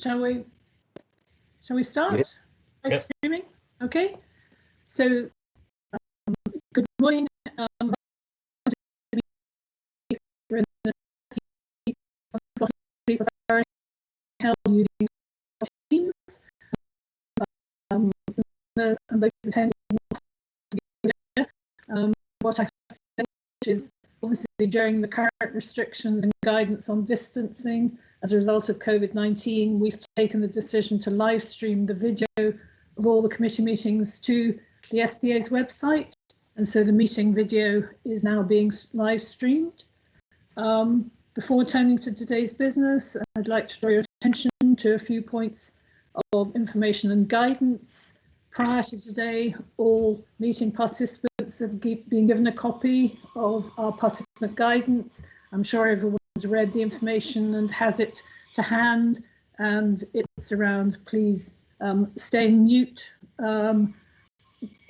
Shall we start? Yes. Live Yep. streaming? Okay. So, good morning. Held using Teams. And those attending what I said is obviously during the current restrictions and guidance on distancing as a result of COVID-19, we've taken the decision to live stream the video of all the committee meetings to the SPA's website, and so the meeting video is now being live streamed. Before turning to today's business, I'd like to draw your attention to a few points of information and guidance. Prior to today, all meeting participants have been given a copy of our participant guidance. I'm sure everyone's read the information and has it to hand, and it's around please stay mute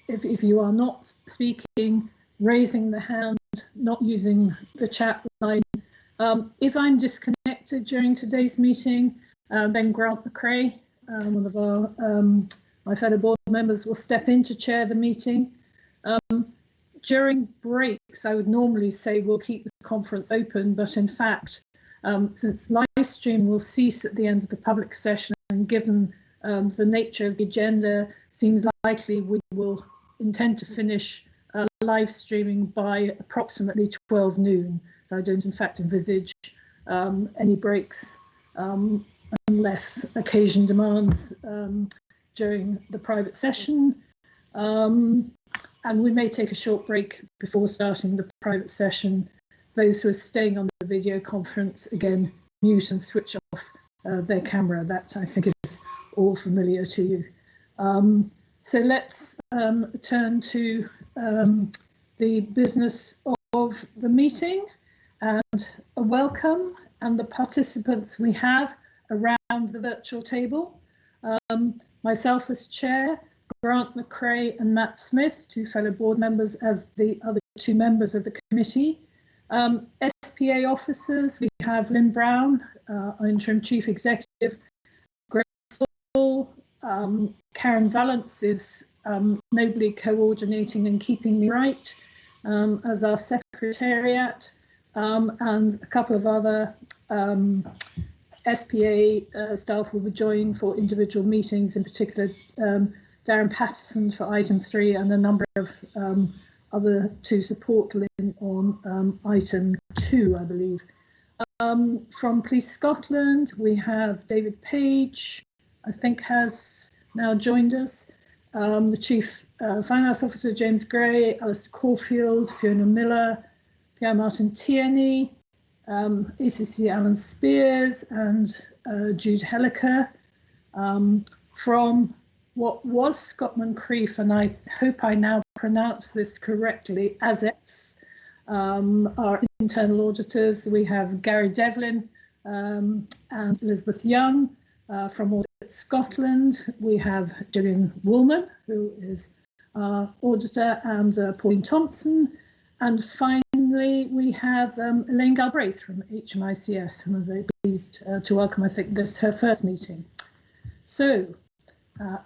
if you are not speaking, raising the hand, not using the chat line. If I'm disconnected during today's meeting, then Grant McCrae, one of our my fellow board members, will step in to chair the meeting. During breaks, I would normally say we'll keep the conference open, but in fact, since live stream will cease at the end of the public session, and given the nature of the agenda, seems likely we will intend to finish live streaming by approximately 12 noon. So I don't in fact envisage any breaks unless occasion demands during the private session. And we may take a short break before starting the private session. Those who are staying on the video conference, again, mute and switch off their camera. That I think is all familiar to you. So let's turn to the business of the meeting, and a welcome and the participants we have around the virtual table. Myself as chair, Grant McCrae and Matt Smith, two fellow board members, as the other two members of the committee. SPA officers, we have Lynn Brown, our interim chief executive, Greg Stoll, Karen Valance is nobly coordinating and keeping me right as our secretariat, and a couple of other SPA staff will be joining for individual meetings, in particular Darren Patterson for item 3 and a number of other to support Lynn on item 2, I believe. From Police Scotland, we have David Page, I think has now joined us, the Chief Finance Officer James Gray, Alistair Caulfield, Fiona Miller, Pierre Martin Tierney, ACC Alan Spears and Jude Helliker. From what was Scotland Creef, and I hope I now pronounce this correctly, ASETS, our internal auditors, we have Gary Devlin and Elizabeth Young. From Audit Scotland, we have Gillian Woolman, who is our auditor, and Pauline Thompson. And finally, we have Elaine Galbraith from HMICS, whom I'm very pleased to welcome. I think this is her first meeting. So,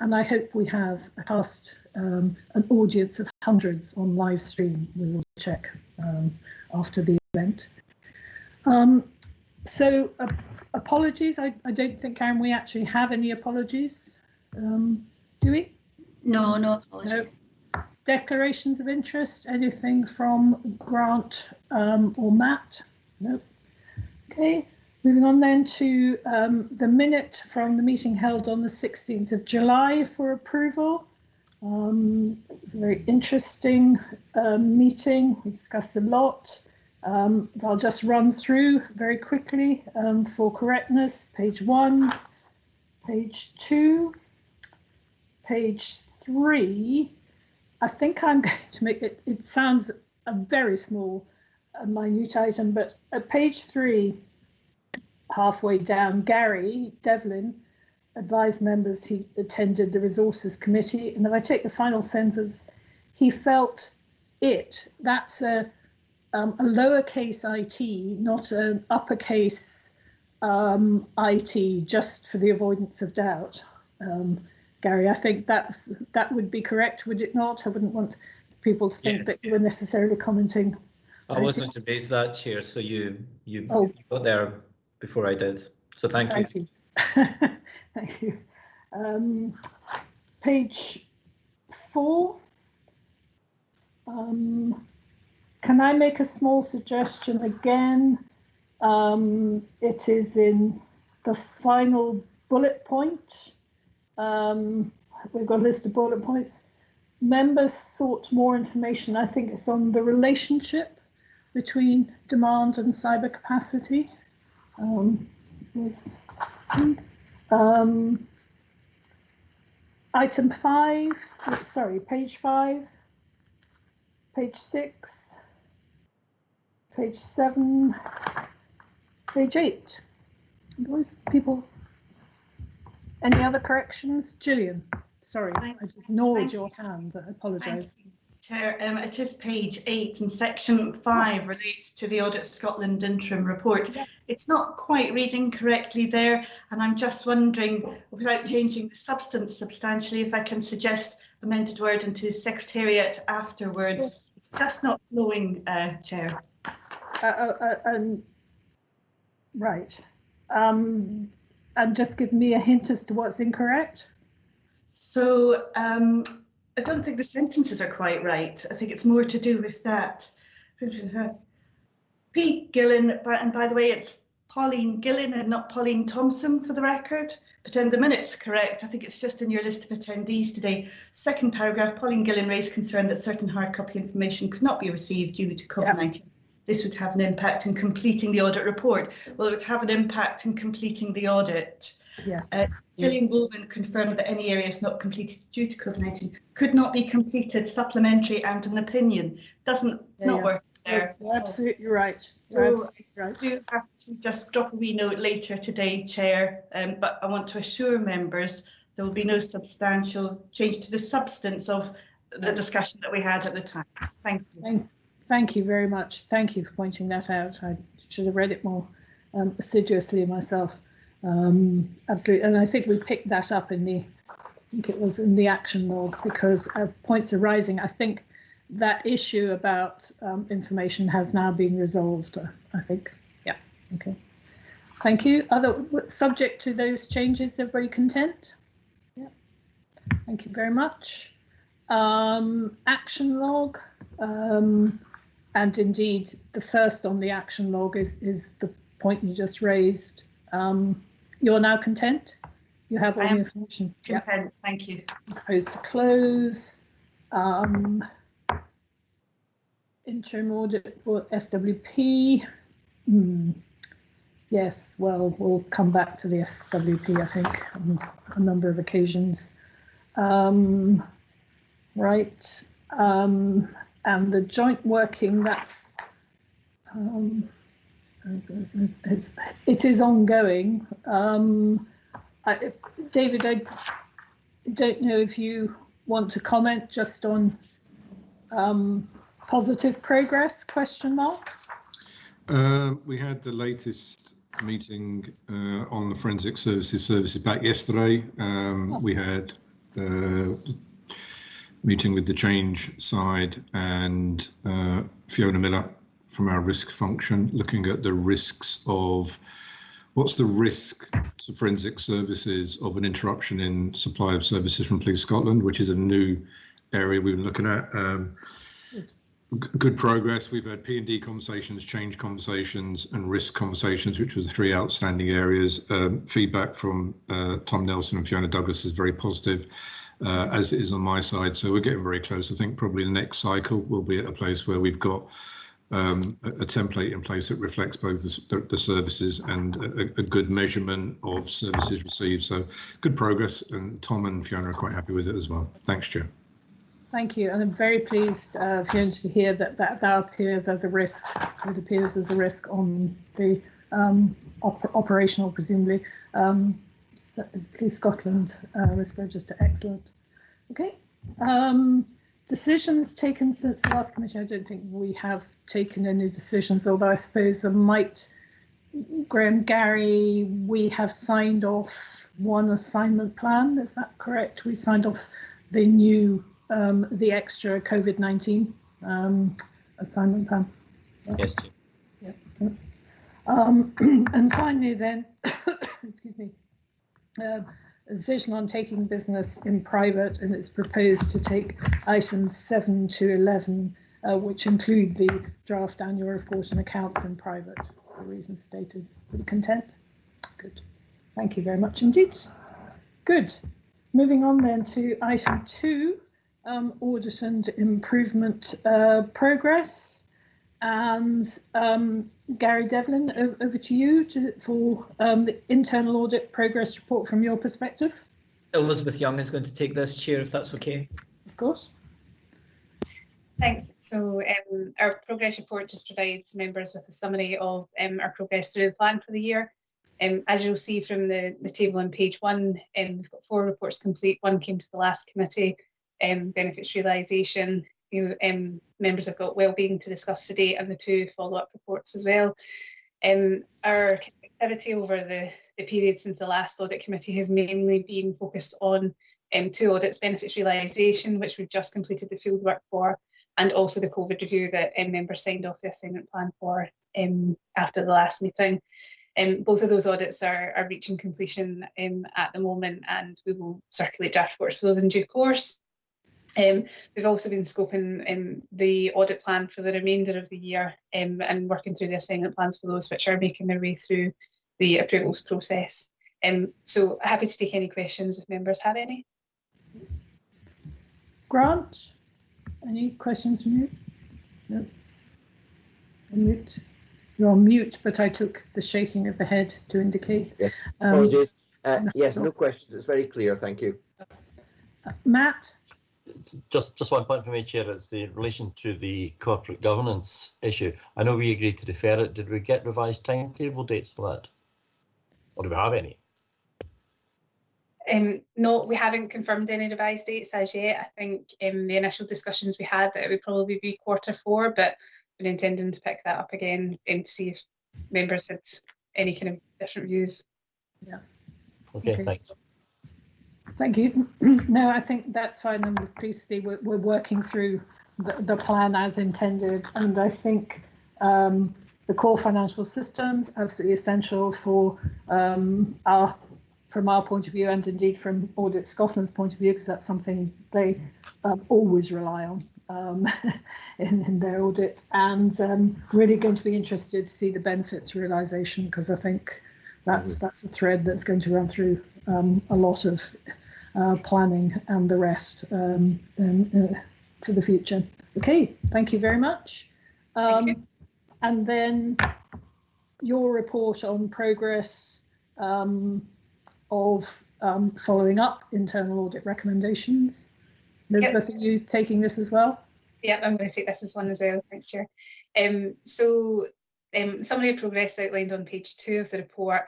and I hope we have a cast, an audience of hundreds on live stream. We will check after the event. So apologies, I don't think, Karen, we actually have any apologies, do we? No apologies. No. Declarations of interest, anything from Grant or Matt? No. Okay, moving on then to the minute from the meeting held on the 16th of July for approval. It was a very interesting meeting. We discussed a lot. I'll just run through very quickly for correctness. Page 1, page 2, page 3. I think I'm going to make it, it sounds a very small, minute item, but at page 3, halfway down, Gary Devlin advised members he attended the Resources Committee, and if I take the final sentence, he felt that's a lowercase it, not an uppercase IT, just for the avoidance of doubt. Gary, I think that would be correct, would it not? I wouldn't want people to think that you were necessarily commenting. I was going to raise that, Chair, so you got there before I did. So thank you. Thank you. Page 4. Can I make a small suggestion again? It is in the final bullet point. We've got a list of bullet points. Members sought more information. I think it's on the relationship between demand and cyber capacity. Item 5, sorry, page 5, page 6, page 7, page 8. Those people, any other corrections? Gillian, sorry, I ignored your hand, I apologise. Chair, it is page 8 and section 5 relates to the Audit Scotland interim report. Yeah. It's not quite reading correctly there, and I'm just wondering, without changing the substance substantially, if I can suggest amended word into secretariat afterwards. It's just not flowing, Chair. Right. And just give me a hint as to what's incorrect. So, I don't think the sentences are quite right. I think it's more to do with that. P. Gillen, and by the way, it's Pauline Gillen and not Pauline Thompson for the record. But in the minutes, correct. I think it's just in your list of attendees today. Second paragraph, Pauline Gillen raised concern that certain hard copy information could not be received due to COVID-19. Yeah. This would have an impact in completing the audit report. Well, it would have an impact in completing the audit. Yes. Gillian Woolman confirmed that any areas not completed due to COVID-19 could not be completed. Supplementary and an opinion doesn't work there. You're absolutely right. So I do have to just drop a wee note later today, Chair, but I want to assure members there will be no substantial change to the substance of the discussion that we had at the time. Thank you. Thank you very much. Thank you for pointing that out. I should have read it more assiduously myself. Absolutely, and I think we picked that up in I think it was in the action log, because of points arising. I think that issue about information has now been resolved, I think. Yeah, okay. Thank you. Subject to those changes, everybody content? Yeah, thank you very much. Action log, and indeed the first on the action log is the point you just raised. You're now content? You have all the information? Content, yeah. Thank you. Proposed to close. Interim audit for SWP. Yes, well, we'll come back to the SWP, I think, on a number of occasions. Right. And the joint working, that's it is ongoing. David, I don't know if you want to comment just on positive progress, question mark? We had the latest meeting on the forensic services back yesterday. We had meeting with the change side and Fiona Miller from our risk function, looking at the risks of what's the risk to forensic services of an interruption in supply of services from Police Scotland, which is a new area we've been looking at. Good progress. We've had P&D conversations, change conversations and risk conversations, which were the 3 outstanding areas. Feedback from Tom Nelson and Fiona Douglas is very positive, as it is on my side. So we're getting very close. I think probably the next cycle will be at a place where we've got a template in place that reflects both the services and a good measurement of services received. So good progress, and Tom and Fiona are quite happy with it as well. Thanks, Chair. Thank you, and I'm very pleased, Fiona, to hear that appears as a risk. It appears as a risk on the operational, presumably, Police Scotland risk register. Excellent. Okay. Decisions taken since the last committee. I don't think we have taken any decisions, although I suppose there might Graham, Gary, we have signed off one assignment plan. Is that correct? We signed off the new, the extra COVID-19 assignment plan. Yes, Chair. Yeah, thanks. And finally, then, excuse me, a decision on taking business in private, and it's proposed to take items 7 to 11, which include the draft annual report and accounts in private. For reasons stated. Pretty content? Good. Thank you very much indeed. Good. Moving on then to item 2, audit and improvement progress. And Gary Devlin, over to you for the internal audit progress report from your perspective. Elizabeth Young is going to take this, Chair, if that's okay. Of course. Thanks. So our progress report just provides members with a summary of our progress through the plan for the year. As you'll see from the table on page 1, we've got 4 reports complete. 1 came to the last committee, benefits realisation. Members have got wellbeing to discuss today, and the 2 follow-up reports as well. Our activity over the period since the last audit committee has mainly been focused on 2 audits, benefits realisation, which we've just completed the field work for, and also the COVID review that members signed off the assignment plan for after the last meeting. Both of those audits are reaching completion at the moment, and we will circulate draft reports for those in due course. We've also been scoping the audit plan for the remainder of the year and working through the assignment plans for those which are making their way through the approvals process. So happy to take any questions if members have any. Grant, any questions from you? No. Unmute. You're on mute, but I took the shaking of the head to indicate. Yes, apologies. Yes, no questions. It's very clear. Thank you. Matt? Just one point for me, Chair. It's in relation to the corporate governance issue. I know we agreed to defer it. Did we get revised timetable dates for that? Or do we have any? No, we haven't confirmed any revised dates as yet. I think the initial discussions we had that it would probably be Q4, but we're intending to pick that up again to see if members had any kind of different views. Yeah. Okay, thanks. Thank you. No, I think that's fine. I'm pleased to see we're working through the plan as intended, and I think the core financial systems absolutely essential for from our point of view, and indeed from Audit Scotland's point of view, because that's something they always rely on in their audit, and really going to be interested to see the benefits realisation, because I think that's a thread that's going to run through a lot of planning and the rest for the future. Okay, thank you very much. Thank you. And then your report on progress of following up internal audit recommendations. Elizabeth, are you taking this as well? Yeah, I'm going to take this as one as well. Thanks, Chair. Summary of progress outlined on page 2 of the report.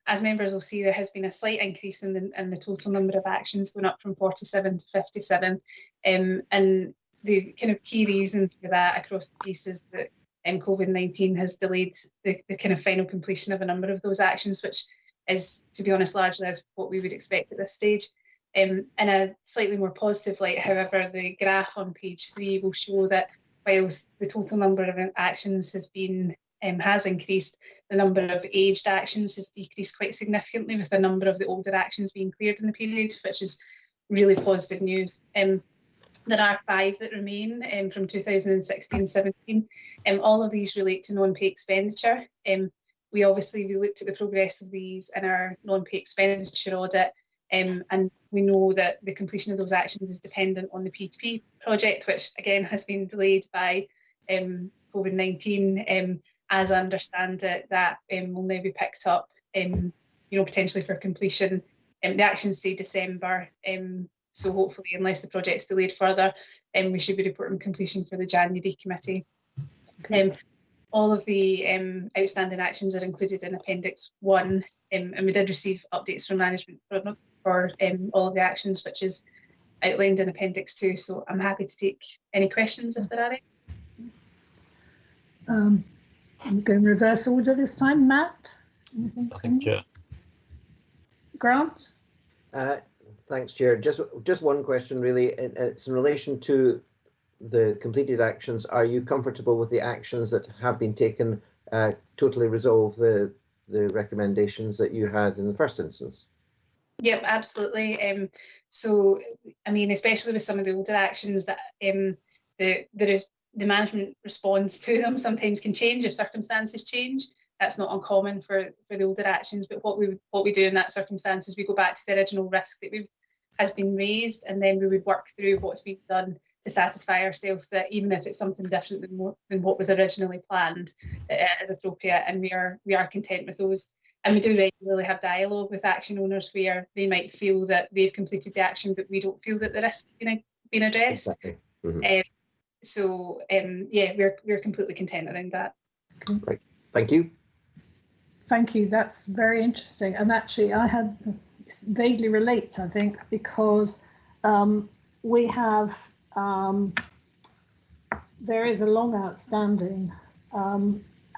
As members will see, there has been a slight increase in the total number of actions, going up from 47 to 57. And the kind of key reason for that across the piece is that COVID-19 has delayed the kind of final completion of a number of those actions, which is, to be honest, largely as what we would expect at this stage. In a slightly more positive light, however, the graph on page 3 will show that whilst the total number of actions has increased, the number of aged actions has decreased quite significantly, with a number of the older actions being cleared in the period, which is really positive news. There are 5 that remain from 2016-17. All of these relate to non-pay expenditure. We looked at the progress of these in our non-pay expenditure audit, and we know that the completion of those actions is dependent on the P2P project, which again has been delayed by COVID-19. As I understand it, that will now be picked up, potentially for completion. The actions say December, so hopefully, unless the project's delayed further, we should be reporting completion for the January committee. All of the outstanding actions are included in Appendix 1, and we did receive updates from management for all of the actions, which is outlined in Appendix 2. So I'm happy to take any questions if there are any. I'm going reverse order this time. Matt? Anything? Nothing, Chair. Grant? Thanks, Chair. Just one question, really. It's in relation to the completed actions. Are you comfortable with the actions that have been taken totally resolve the recommendations that you had in the first instance? Yep, absolutely. So, I mean, especially with some of the older actions that the management response to them sometimes can change if circumstances change. That's not uncommon for the older actions, but what we do in that circumstance is we go back to the original risk that has been raised, and then we would work through what's been done to satisfy ourselves that even if it's something different than what was originally planned, it is appropriate, and we are content with those. And we do regularly have dialogue with action owners where they might feel that they've completed the action, but we don't feel that the risk's been addressed. Exactly. Mm-hmm. Yeah, we're completely content around that. Okay. Right. Thank you. Thank you. That's very interesting. And actually, vaguely relates, I think, because we have, there is a long outstanding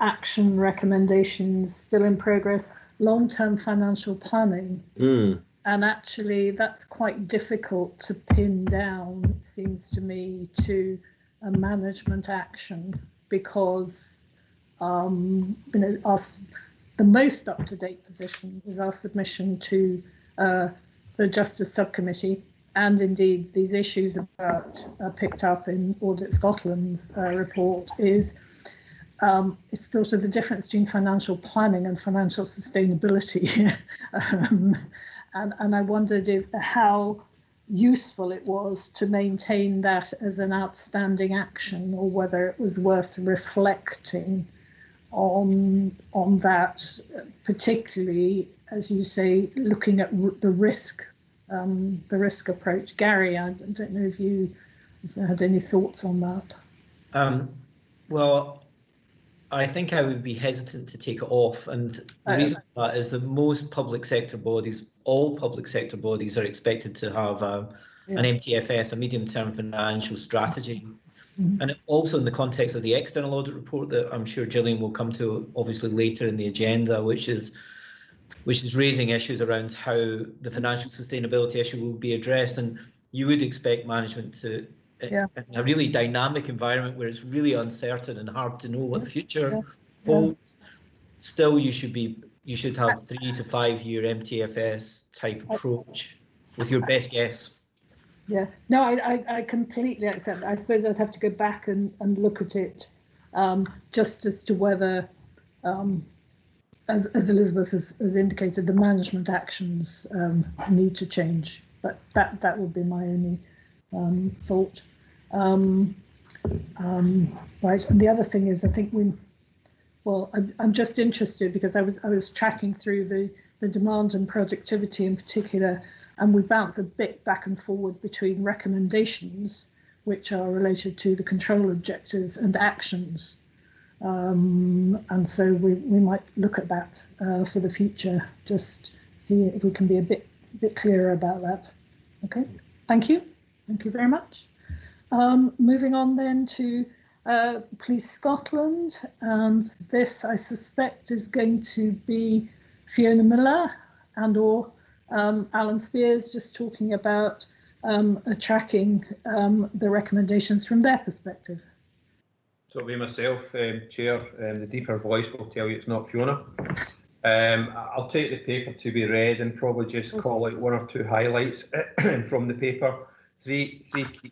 action recommendations still in progress, long-term financial planning. And actually, that's quite difficult to pin down, it seems to me, to a management action, because the most up-to-date position is our submission to the Justice Subcommittee, and indeed these issues about picked up in Audit Scotland's report is it's sort of the difference between financial planning and financial sustainability. And I wondered how useful it was to maintain that as an outstanding action, or whether it was worth reflecting on that, particularly, as you say, looking at the risk approach. Gary, I don't know if you had any thoughts on that. Well, I think I would be hesitant to take it off, and the reason for that is that most public sector bodies, all public sector bodies, are expected to have an MTFS, a medium-term financial strategy. And also in the context of the external audit report that I'm sure Gillian will come to obviously later in the agenda, which is raising issues around how the financial sustainability issue will be addressed. And you would expect management to, in a really dynamic environment where it's really uncertain and hard to know what the future holds, still you should have 3 to 5 year MTFS type approach with your best guess. Yeah, no, I completely accept that. I suppose I'd have to go back and look at it just as to whether, as Elizabeth has indicated, the management actions need to change. But that would be my only thought. Right, and the other thing is, I think I'm just interested because I was tracking through the demand and productivity in particular. And we bounce a bit back and forward between recommendations, which are related to the control objectives, and actions. And so we might look at that for the future, just see if we can be a bit clearer about that. Okay, thank you. Thank you very much. Moving on then to Police Scotland. And this, I suspect, is going to be Fiona Miller and/or Alan Spears, just talking about tracking the recommendations from their perspective. So it'll be myself, Chair, the deeper voice will tell you it's not Fiona. I'll take the paper to be read and probably just call out 1 or 2 highlights from the paper. Three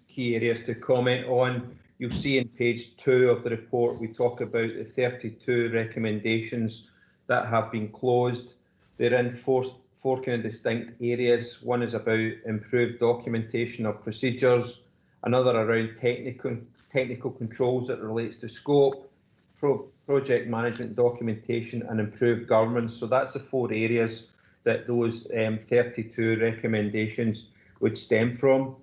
key areas to comment on. You'll see in page 2 of the report, we talk about the 32 recommendations that have been closed. They're in four kind of distinct areas. One is about improved documentation of procedures, another around technical controls that relates to scope, project management documentation, and improved governance. So that's the 4 areas that those 32 recommendations would stem from.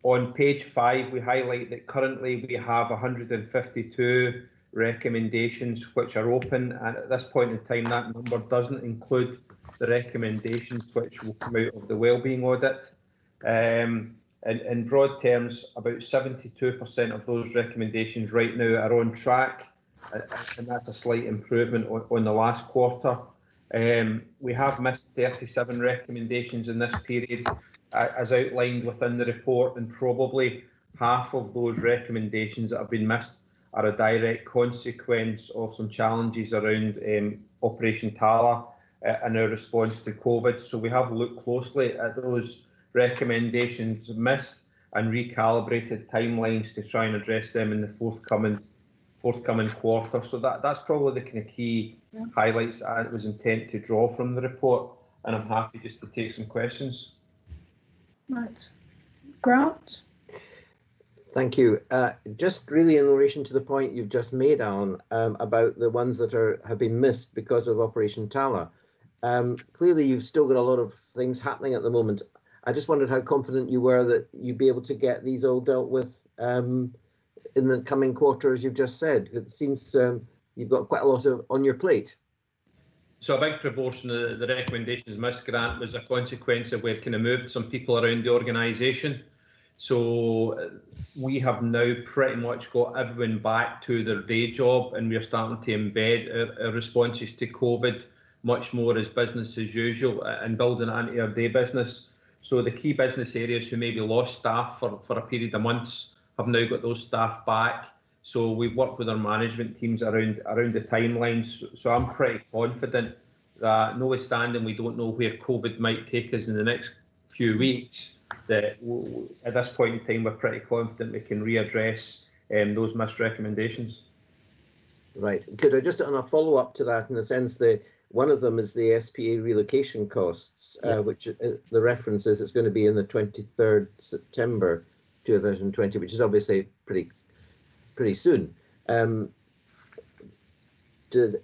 On page 5, we highlight that currently we have 152 recommendations which are open, and at this point in time that number doesn't include the recommendations which will come out of the wellbeing audit. In broad terms, about 72% of those recommendations right now are on track and that's a slight improvement on the last quarter. We have missed 37 recommendations in this period, as outlined within the report, and probably half of those recommendations that have been missed are a direct consequence of some challenges around Operation Tala and our response to COVID. So we have looked closely at those recommendations missed and recalibrated timelines to try and address them in the forthcoming quarter. So that's probably the kind of key highlights that I was intent to draw from the report, and I'm happy just to take some questions. Right. Grant? Thank you. Just really in relation to the point you've just made, Alan, about the ones that have been missed because of Operation Tala. Clearly, you've still got a lot of things happening at the moment. I just wondered how confident you were that you'd be able to get these all dealt with in the coming quarter, as you've just said. It seems you've got quite a lot on your plate. So a big proportion of the recommendations missed, Grant, was a consequence of we've kind of moved some people around the organisation. So we have now pretty much got everyone back to their day job, and we're starting to embed our responses to COVID much more as business as usual and building it into our day business. So the key business areas who maybe lost staff for a period of months have now got those staff back. So we've worked with our management teams around the timelines. So I'm pretty confident that, notwithstanding we don't know where COVID might take us in the next few weeks, that at this point in time we're pretty confident we can readdress those missed recommendations. Right. Could I just, on a follow up to that, in the sense that one of them is the SPA relocation costs, which the reference is it's going to be in the 23rd September 2020, which is obviously pretty soon. Is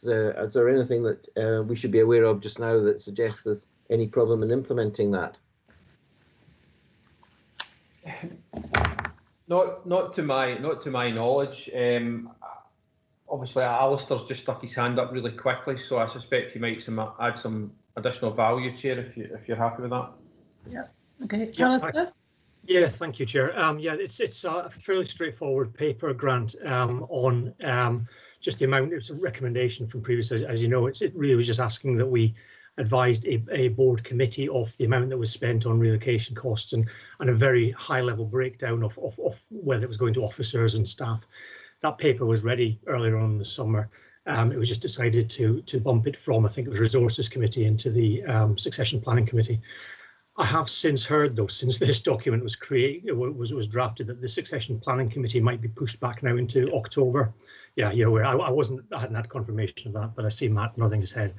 there anything that we should be aware of just now that suggests there's any problem in implementing that? Not to my knowledge. Obviously, Alistair's just stuck his hand up really quickly, so I suspect he might add some additional value, Chair, if you're happy with that. Yeah. Okay, Alistair. Yeah, thank you, Chair. Yeah, it's a fairly straightforward paper, Grant, on just the amount. It's a recommendation from previous, as you know. It really was just asking that we advised a board committee of the amount that was spent on relocation costs and a very high level breakdown of whether it was going to officers and staff. That paper was ready earlier on in the summer. It was just decided to bump it from, I think it was Resources Committee, into the Succession Planning Committee. I have since heard, though, since this document was was drafted, that the Succession Planning Committee might be pushed back now into October. Yeah, you're aware. I hadn't had confirmation of that, but I see Matt nodding his head.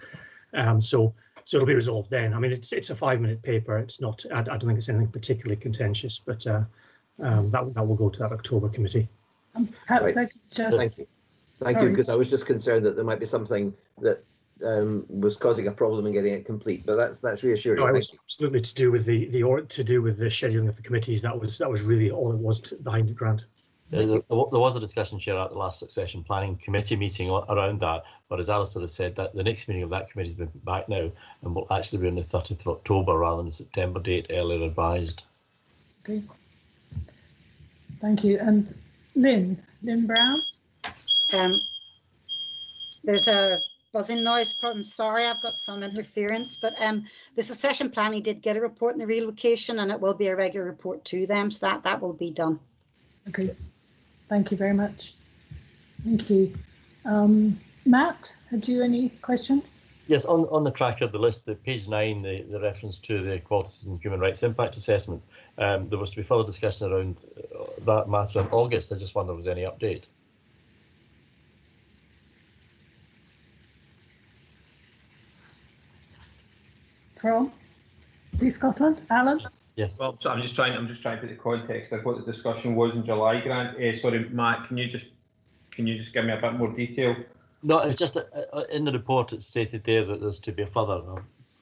So it'll be resolved then. I mean, it's a 5-minute paper. It's not. I don't think it's anything particularly contentious, but that will go to that October committee. Perhaps right. I could just. Thank you. Thank you, because I was just concerned that there might be something that was causing a problem in getting it complete, but that's reassuring. No, it was absolutely to do with the scheduling of the committees. That was really all it was behind the grant. There was a discussion, Chair, at the last Succession Planning Committee meeting around that, but as Alistair has said, that the next meeting of that committee has been back now and will actually be on the 30th of October rather than the September date earlier advised. Okay. Thank you. And Lynn Brown. There's a buzzing noise problem. Sorry, I've got some interference, but the Succession Planning did get a report in the relocation, and it will be a regular report to them, so that will be done. Okay. Thank you very much. Thank you. Matt, had you any questions? Yes, on the tracker, the list, the page 9, the reference to the Qualities and Human Rights Impact Assessments, there was to be further discussion around that matter in August. I just wonder if there's any update. From Police Scotland, Alan? Yes. Well, so I'm just trying to put the context of what the discussion was in July, Grant. Sorry, Matt, can you just give me a bit more detail? No, it's just that in the report it's stated there that there's to be a further. I'll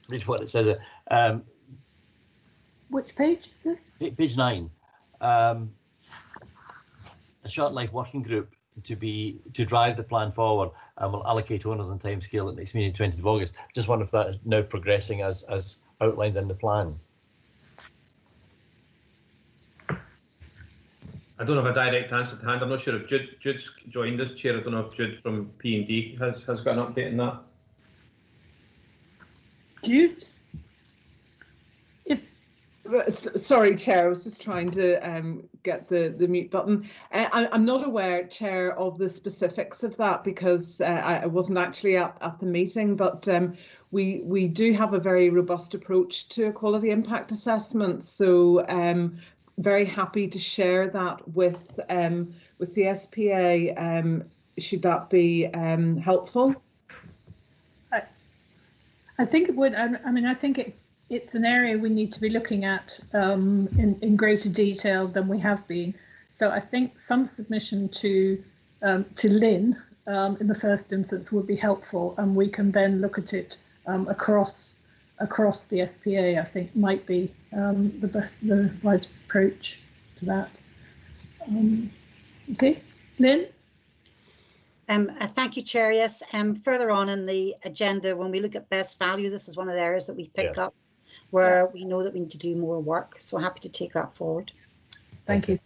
read what it says. Which page is this? Page 9. A short life working group to drive the plan forward and will allocate owners and timescale at next meeting 20th of August. Just wonder if that is now progressing as outlined in the plan. I don't have a direct answer to hand. I'm not sure if Jude's joined us, Chair. I don't know if Jude from P&D has got an update on that. Jude? Sorry, Chair, I was just trying to get the mute button. I'm not aware, Chair, of the specifics of that because I wasn't actually at the meeting, but we do have a very robust approach to quality impact assessments. So very happy to share that with the SPA. Should that be helpful? I think it would. I mean, I think it's an area we need to be looking at in greater detail than we have been. So I think some submission to Lynn in the first instance would be helpful, and we can then look at it across the SPA. I think might be the right approach to that. Okay, Lynn. Thank you, Chair. Yes, further on in the agenda, when we look at best value, this is one of the areas that we pick up where we know that we need to do more work. So happy to take that forward. Thank you.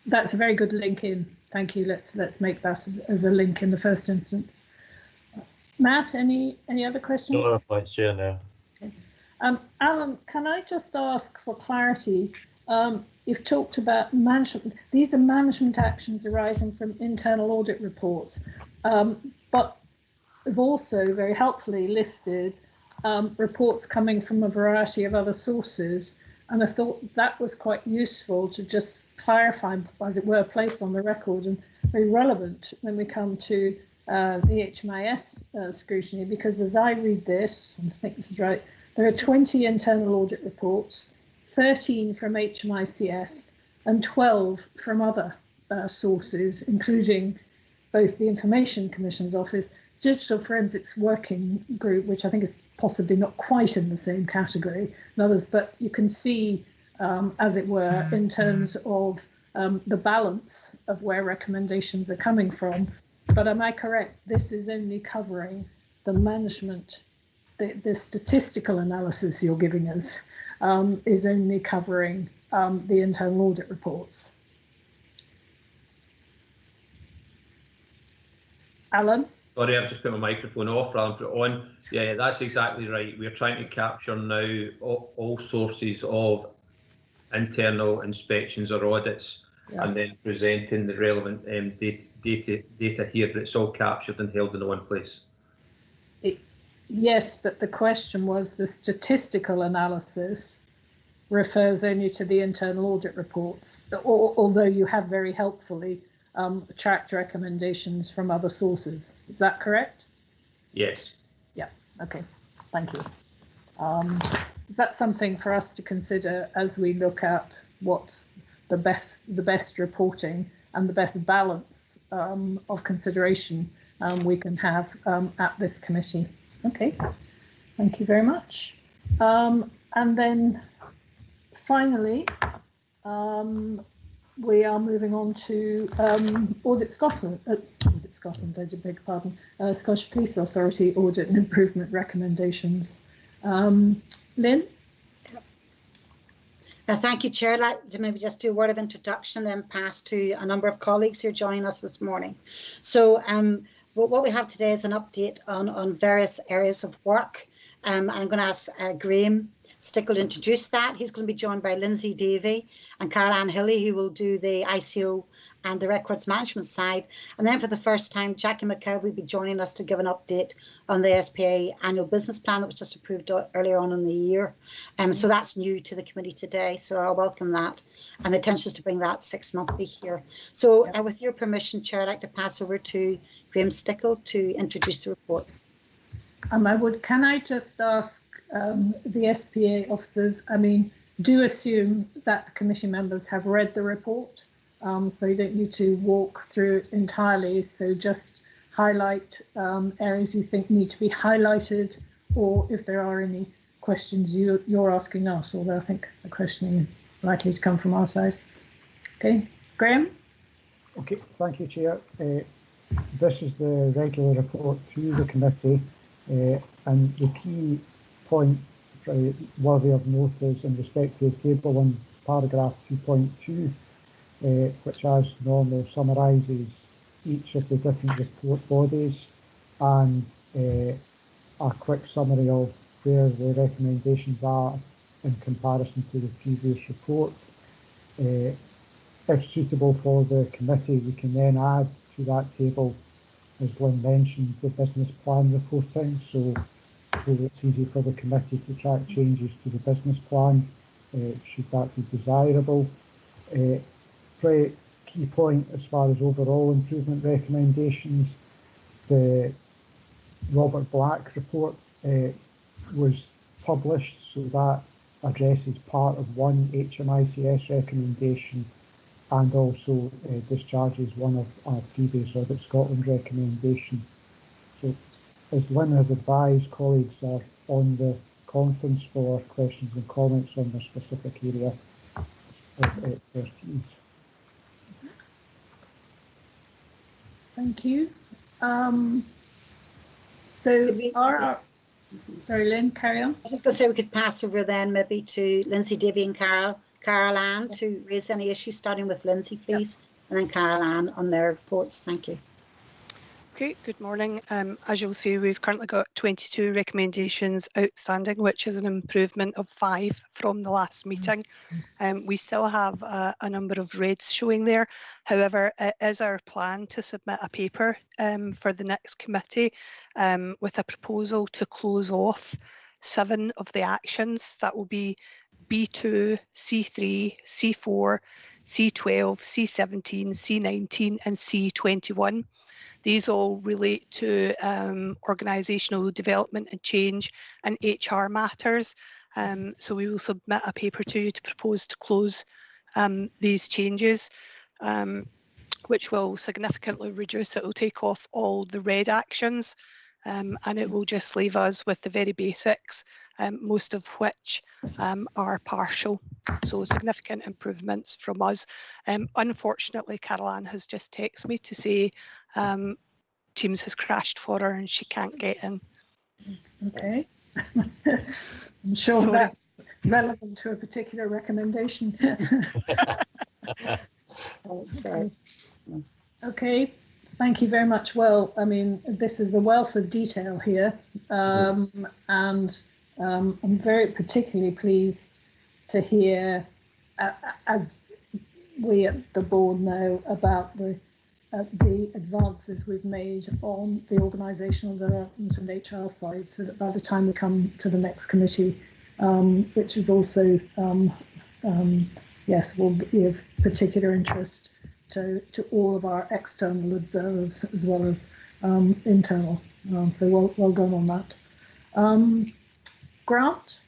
That's a very good link in. Thank you. Let's make that as a link in the first instance. Matt, any other questions? No other points, Chair, no. Okay. Alan, can I just ask for clarity? You've talked about management. These are management actions arising from internal audit reports, but we've also very helpfully listed reports coming from a variety of other sources. And I thought that was quite useful to just clarify, as it were, place on the record, and very relevant when we come to the HMIS scrutiny, because as I read this, and I think this is right, there are 20 internal audit reports, 13 from HMICS and 12 from other sources, including both the Information Commission's Office, Digital Forensics Working Group, which I think is possibly not quite in the same category, and others, but you can see, as it were, in terms of the balance of where recommendations are coming from. But am I correct? This is only covering the management, the statistical analysis you're giving us is only covering the internal audit reports. Alan? Sorry, I've just put my microphone off rather than put it on. Yeah, that's exactly right. We're trying to capture now all sources of internal inspections or audits, and then presenting the relevant data here, but it's all captured and held in one place. Yes, but the question was the statistical analysis refers only to the internal audit reports, although you have very helpfully tracked recommendations from other sources. Is that correct? Yes. Yeah, okay, thank you. Is that something for us to consider as we look at what's the best reporting and the best balance of consideration we can have at this committee? Okay, thank you very much. And then finally, we are moving on to Audit Scotland. Audit Scotland, I beg your pardon. Scottish Police Authority audit and improvement recommendations. Lynn? Thank you, Chair. I'd like to maybe just do a word of introduction, then pass to a number of colleagues who are joining us this morning. So what we have today is an update on various areas of work. I'm going to ask Graham Stickle to introduce that. He's going to be joined by Lindsay Davey and Carol Ann Hilly, who will do the ICO and the records management side. And then for the first time, Jackie McKelvey will be joining us to give an update on the SPA annual business plan that was just approved earlier on in the year. So that's new to the committee today, so I welcome that. And the intention is to bring that 6 monthly here. So with your permission, Chair, I'd like to pass over to Graham Stickle to introduce the reports. Can I just ask the SPA officers, do assume that the committee members have read the report, so you don't need to walk through it entirely. So just highlight areas you think need to be highlighted, or if there are any questions you're asking us, although I think the questioning is likely to come from our side. Okay, Graham? Okay, thank you, Chair. This is the regular report to the committee, and the key point worthy of note is in respect to table 1, paragraph 2.2, which as normal summarises each of the different report bodies and a quick summary of where the recommendations are in comparison to the previous report. If suitable for the committee, we can then add to that table, as Lynn mentioned, the business plan reporting, so it's easy for the committee to track changes to the business plan, should that be desirable. Very key point as far as overall improvement recommendations, the Robert Black report was published, so that addresses part of one HMICS recommendation and also discharges one of our previous Audit Scotland recommendation. So, as Lynn has advised, colleagues are on the conference for questions and comments on their specific area of expertise. Thank you. Sorry, Lynn, carry on. I was just going to say we could pass over then maybe to Lindsay, Davy and Carol Ann to raise any issues, starting with Lindsay, please, and then Carol Ann on their reports. Thank you. Okay, good morning. As you'll see, we've currently got 22 recommendations outstanding, which is an improvement of 5 from the last meeting. We still have a number of reds showing there. However, it is our plan to submit a paper for the next committee with a proposal to close off 7 of the actions. That will be B2, C3, C4, C12, C17, C19 and C21. These all relate to organisational development and change and HR matters. So we will submit a paper to you to propose to close these changes, which will significantly reduce, it will take off all the red actions, and it will just leave us with the very basics, most of which are partial. So significant improvements from us. Unfortunately, Carol Ann has just texted me to say Teams has crashed for her and she can't get in. Okay. I'm sure that's relevant to a particular recommendation. Okay, thank you very much. Well, I mean, this is a wealth of detail here, and I'm very particularly pleased to hear, as we at the board know, about the advances we've made on the organisational development and HR side, so that by the time we come to the next committee, which is also, yes, will be of particular interest to all of our external observers as well as internal. So well done on that. Grant,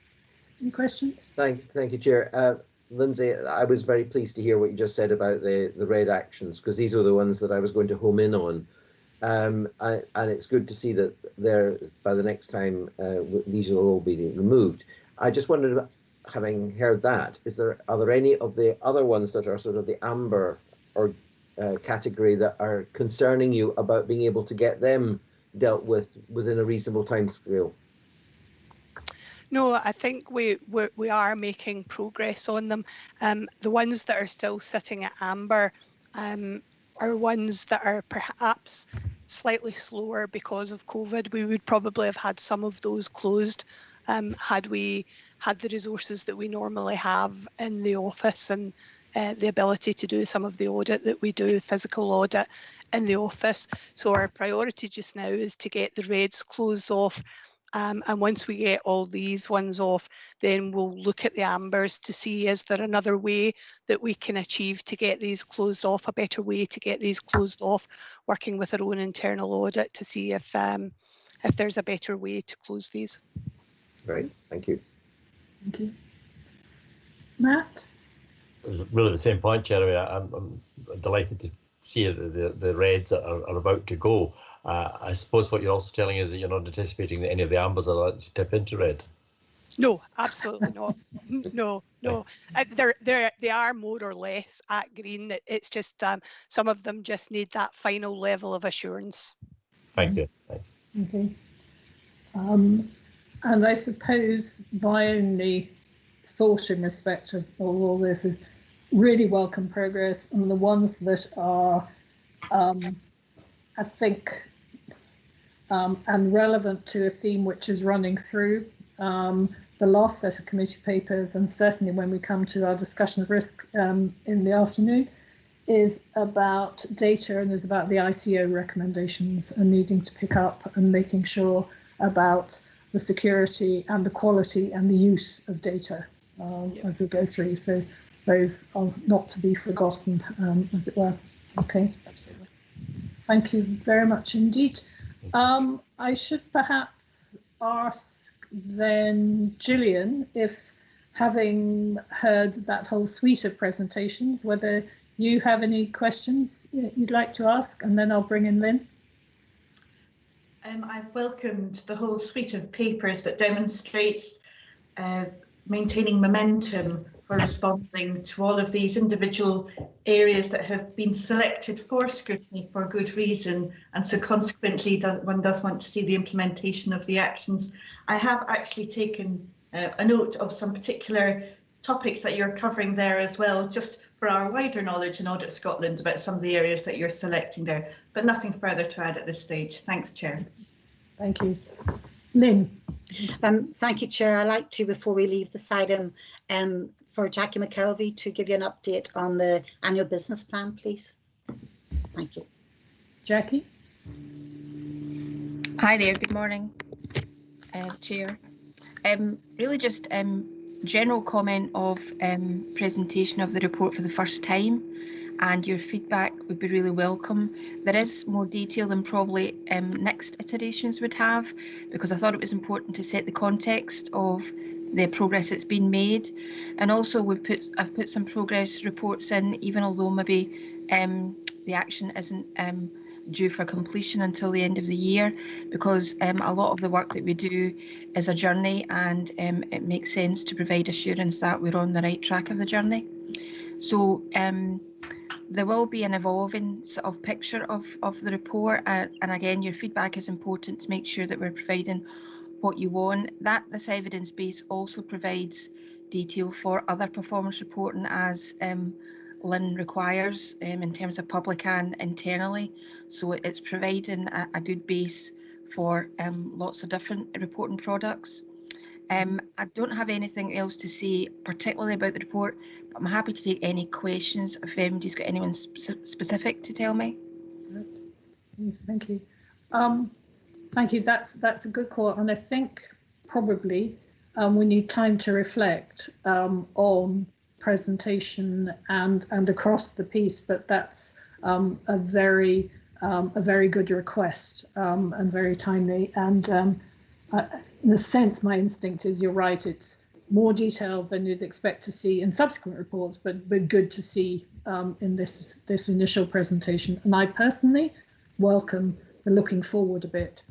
any questions? Thank you, Chair. Lindsay, I was very pleased to hear what you just said about the red actions, because these are the ones that I was going to home in on. And it's good to see that by the next time these will all be removed. I just wondered, having heard that, are there any of the other ones that are sort of the amber or category that are concerning you about being able to get them dealt with within a reasonable timescale? No, I think we are making progress on them. The ones that are still sitting at amber are ones that are perhaps slightly slower because of COVID. We would probably have had some of those closed had we had the resources that we normally have in the office and the ability to do some of the audit that we do, physical audit in the office. So our priority just now is to get the reds closed off. And once we get all these ones off, then we'll look at the ambers to see, is there another way that we can achieve to get these closed off, a better way to get these closed off, working with our own internal audit to see if there's a better way to close these. Great, thank you. Thank you. Matt? It's really the same point, Jeremy. I'm delighted to see the reds that are about to go. I suppose what you're also telling is that you're not anticipating that any of the ambers are likely to tip into red. No, absolutely not. No. They are more or less at green. It's just some of them just need that final level of assurance. Thank you. Thanks. Okay. And I suppose my only thought in respect of all this is, really welcome progress, and the ones that are, I think, and relevant to a theme which is running through the last set of committee papers, and certainly when we come to our discussion of risk in the afternoon, is about data and is about the ICO recommendations and needing to pick up and making sure about the security and the quality and the use of data as we go through. So those are not to be forgotten, as it were. Okay. Absolutely. Thank you very much indeed. I should perhaps ask then Gillian, if having heard that whole suite of presentations, whether you have any questions you'd like to ask, and then I'll bring in Lynn. I've welcomed the whole suite of papers that demonstrates maintaining momentum for responding to all of these individual areas that have been selected for scrutiny for good reason, and so consequently one does want to see the implementation of the actions. I have actually taken a note of some particular topics that you're covering there as well, just for our wider knowledge in Audit Scotland about some of the areas that you're selecting there, but nothing further to add at this stage. Thanks, Chair. Thank you. Lynn. Thank you, Chair. I'd like to, before we leave this item, for Jackie McKelvey to give you an update on the annual business plan, please. Thank you. Jackie. Hi there, good morning, Chair. Really just general comment of presentation of the report for the first time, and your feedback would be really welcome. There is more detail than probably next iterations would have, because I thought it was important to set the context of the progress that's been made, and also I've put some progress reports in, even although maybe the action isn't due for completion until the end of the year, because a lot of the work that we do is a journey, and it makes sense to provide assurance that we're on the right track of the journey. So there will be an evolving sort of picture of the report, and again, your feedback is important to make sure that we're providing what you want. This evidence base also provides detail for other performance reporting, as Lynn requires, in terms of public and internally. So it's providing a good base for lots of different reporting products. I don't have anything else to say particularly about the report, but I'm happy to take any questions if anybody's got anyone specific to tell me. Thank you. Thank you. That's a good call, and I think probably we need time to reflect on presentation and across the piece. But that's a very good request and very timely. And in a sense, my instinct is you're right. It's more detail than you'd expect to see in subsequent reports, but good to see in this initial presentation. And I personally welcome the looking forward a bit,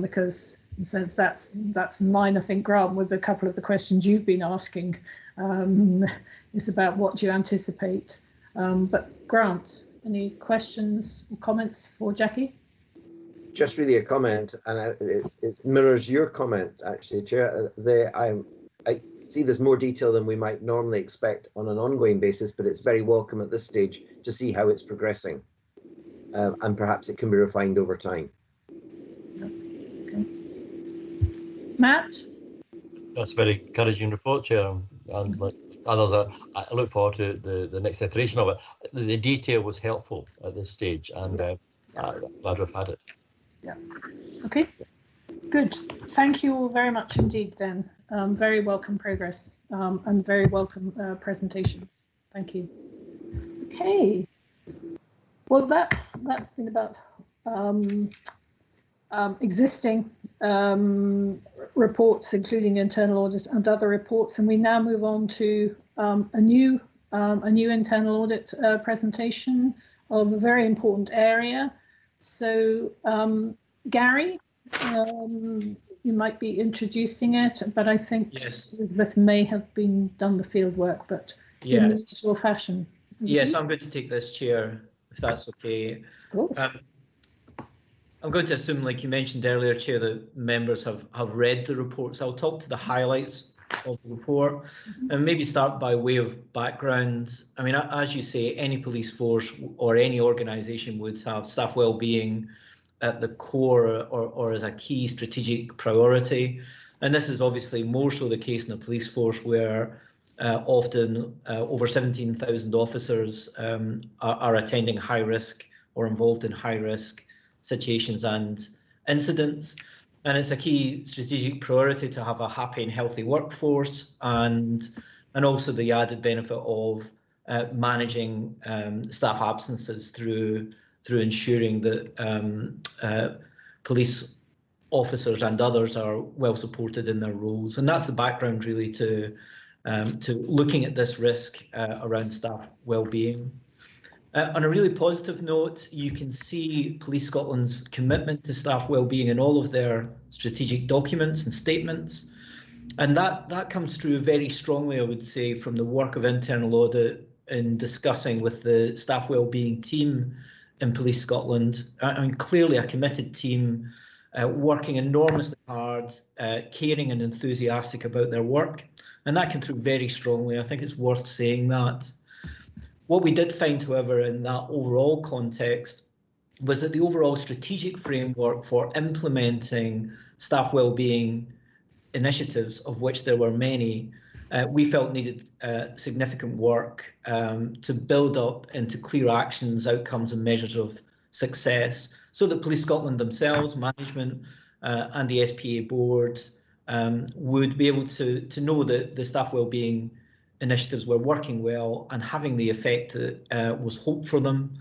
because in a sense that's in line, I think, Grant, with a couple of the questions you've been asking. It's about what you anticipate. But Grant, any questions or comments for Jackie? Just really a comment, and it mirrors your comment, actually, Chair. I see there's more detail than we might normally expect on an ongoing basis, but it's very welcome at this stage to see how it's progressing, and perhaps it can be refined over time. Okay. Matt? That's a very encouraging report, Chair, and like others, I look forward to the next iteration of it. The detail was helpful at this stage, and I'm glad we've had it. Yeah. Okay. Good. Thank you all very much indeed. Then very welcome progress and very welcome presentations. Thank you. Okay. Well, that's been about existing reports, including internal audit and other reports, and we now move on to a new internal audit presentation of a very important area. So Gary, you might be introducing it, but I think yes, Elizabeth may have done the field work, but in the usual fashion. Yes, I'm going to take this, Chair, if that's okay. Of course. I'm going to assume, like you mentioned earlier, Chair, that members have read the reports. I'll talk to the highlights of the report, and maybe start by way of background. I mean, as you say, any police force or any organisation would have staff well-being at the core or as a key strategic priority. And this is obviously more so the case in a police force where often over 17,000 officers are attending high risk or involved in high risk situations and incidents. And it's a key strategic priority to have a happy and healthy workforce, and also the added benefit of managing staff absences through ensuring that police officers and others are well supported in their roles. And that's the background really to looking at this risk around staff well-being. On a really positive note, you can see Police Scotland's commitment to staff well-being in all of their strategic documents and statements. And that comes through very strongly, I would say, from the work of internal audit in discussing with the staff well-being team in Police Scotland. I mean, clearly a committed team working enormously hard, caring and enthusiastic about their work. And that came through very strongly. I think it's worth saying that. What we did find, however, in that overall context was that the overall strategic framework for implementing staff wellbeing initiatives, of which there were many, we felt needed significant work to build up into clear actions, outcomes and measures of success, so that Police Scotland themselves, management and the SPA boards would be able to know that the staff wellbeing initiatives were working well and having the effect that was hoped for them,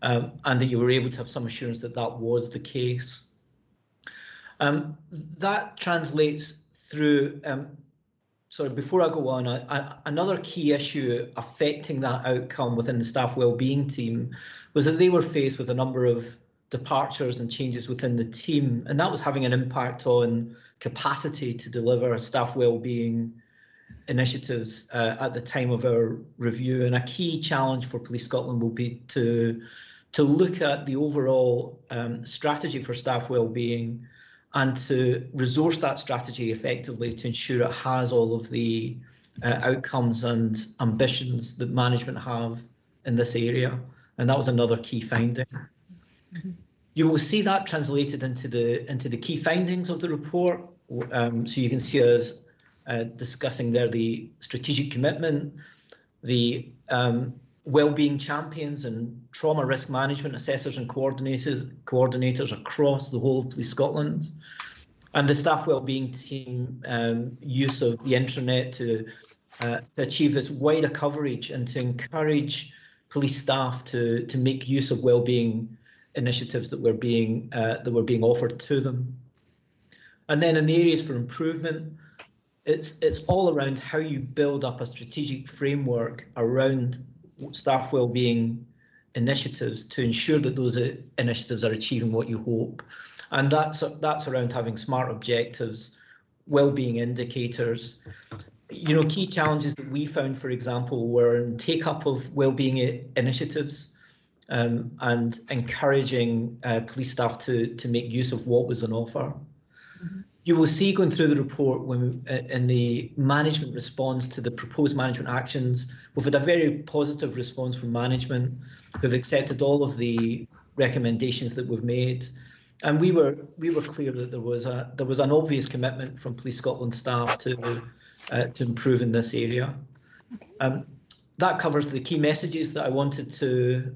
and that you were able to have some assurance that that was the case. That translates through, sorry, before I go on, another key issue affecting that outcome within the staff wellbeing team was that they were faced with a number of departures and changes within the team, and that was having an impact on capacity to deliver staff wellbeing initiatives at the time of our review. And a key challenge for Police Scotland will be to look at the overall strategy for staff wellbeing and to resource that strategy effectively to ensure it has all of the outcomes and ambitions that management have in this area. And that was another key finding. Mm-hmm. You will see that translated into the key findings of the report. So you can see us discussing there the strategic commitment, the wellbeing champions and trauma risk management assessors and coordinators across the whole of Police Scotland, and the staff wellbeing team use of the intranet to achieve this wider coverage and to encourage police staff to make use of wellbeing initiatives that were being offered to them. And then in the areas for improvement, it's all around how you build up a strategic framework around staff wellbeing initiatives to ensure that those initiatives are achieving what you hope. And that's around having smart objectives, wellbeing indicators. You know, key challenges that we found, for example, were in take-up of wellbeing initiatives and encouraging police staff to make use of what was on offer. Mm-hmm. You will see going through the report when in the management response to the proposed management actions, we've had a very positive response from management who've accepted all of the recommendations that we've made. And we were clear that there was an obvious commitment from Police Scotland staff to improve in this area. That covers the key messages that I wanted to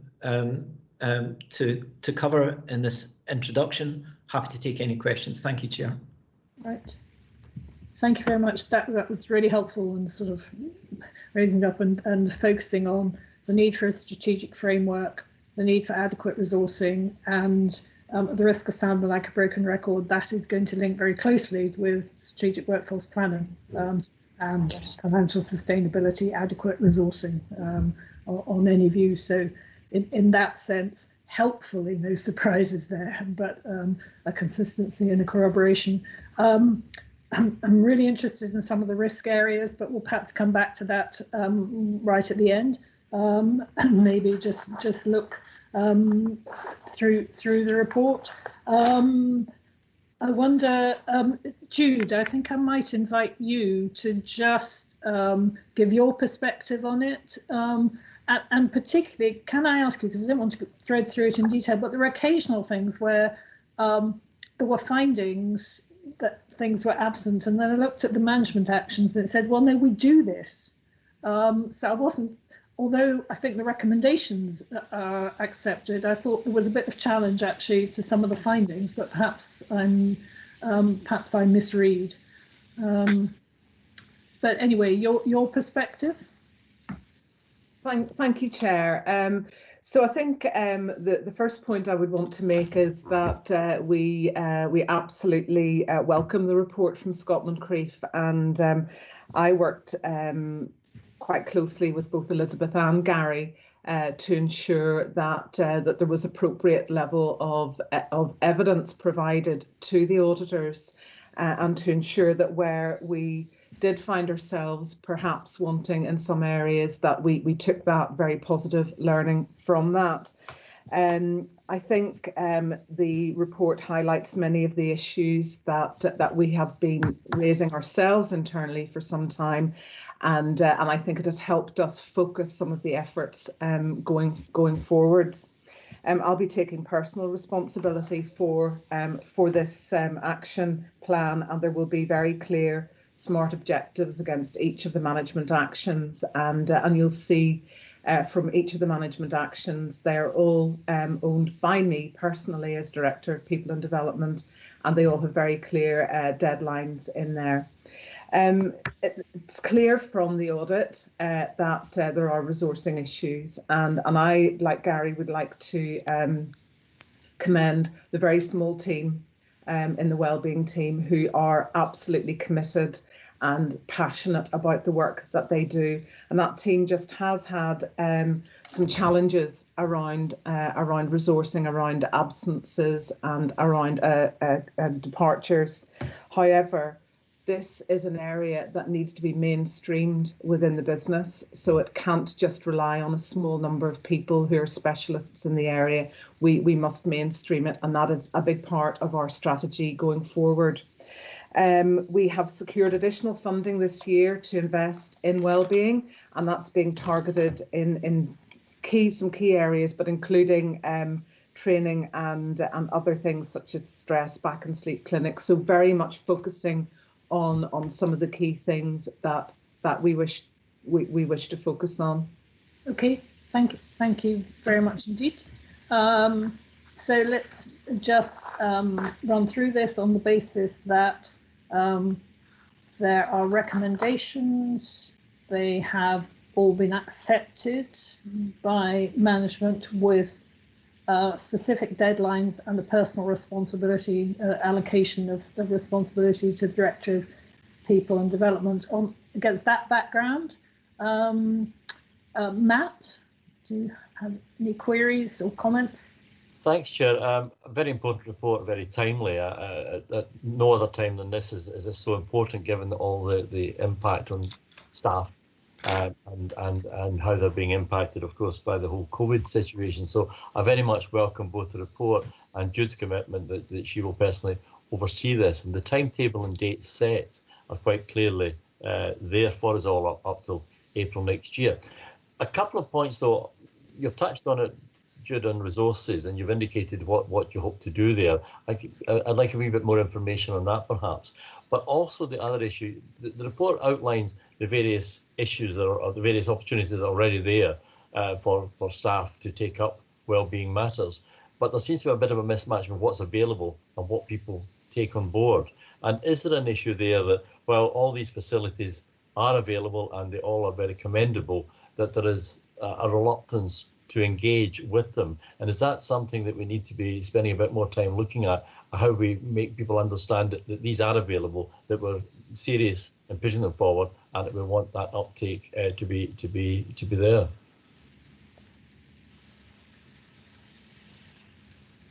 cover in this introduction. Happy to take any questions. Thank you, Chair. Right. Thank you very much. That was really helpful and sort of raising up and focusing on the need for a strategic framework, the need for adequate resourcing, and the risk of sounding like a broken record. That is going to link very closely with strategic workforce planning and financial sustainability, adequate resourcing on any view. So in that sense, helpfully, no surprises there, but a consistency and a corroboration. I'm really interested in some of the risk areas, but we'll perhaps come back to that right at the end. And maybe just look through the report. I wonder, Jude, I think I might invite you to just give your perspective on it. And particularly, can I ask you, because I don't want to thread through it in detail, but there are occasional things where there were findings that things were absent, and then I looked at the management actions and it said, well, no, we do this. So I wasn't, although I think the recommendations are accepted, I thought there was a bit of challenge actually to some of the findings, but perhaps I misread. But anyway, your perspective. Thank you, Chair. So I think the first point I would want to make is that we absolutely welcome the report from Scotland Creef, and I worked quite closely with both Elizabeth and Gary to ensure that that there was appropriate level of evidence provided to the auditors, and to ensure that where we did find ourselves perhaps wanting in some areas, that we took that very positive learning from that. I think the report highlights many of the issues that we have been raising ourselves internally for some time, and I think it has helped us focus some of the efforts going forwards. I'll be taking personal responsibility for this action plan, and there will be very clear SMART objectives against each of the management actions, and you'll see from each of the management actions they're all owned by me personally as Director of People and Development, and they all have very clear deadlines in there. It's clear from the audit that there are resourcing issues, and I, like Gary, would like to commend the very small team in the wellbeing team who are absolutely committed and passionate about the work that they do. And that team just has had some challenges around resourcing, around absences and around departures. However, this is an area that needs to be mainstreamed within the business, so it can't just rely on a small number of people who are specialists in the area. We must mainstream it, and that is a big part of our strategy going forward. We have secured additional funding this year to invest in wellbeing, and that's being targeted in some key areas, but including training and other things such as stress, back and sleep clinics. So very much focusing on some of the key things that we wish to focus on. Okay, thank you very much indeed. So let's just run through this on the basis that there are recommendations. They have all been accepted by management with specific deadlines and a personal responsibility, allocation of responsibility to the Director of People and Development. Against that background, Matt, do you have any queries or comments? Thanks, Chair. A very important report, very timely. At no other time than this is this so important, given all the impact on staff and how they're being impacted, of course, by the whole COVID situation. So I very much welcome both the report and Jude's commitment that she will personally oversee this. And the timetable and dates set are quite clearly there for us all up till April next year. A couple of points, though. You've touched on it, Jude, on resources, and you've indicated what you hope to do there. I'd like a wee bit more information on that, perhaps. But also the other issue, the report outlines the various issues or the various opportunities that are already there for staff to take up wellbeing matters. But there seems to be a bit of a mismatch with what's available and what people take on board. And is there an issue there that, while all these facilities are available and they all are very commendable, that there is a reluctance to engage with them? And is that something that we need to be spending a bit more time looking at, how we make people understand that these are available, that we're serious in pushing them forward, and that we want that uptake to be there?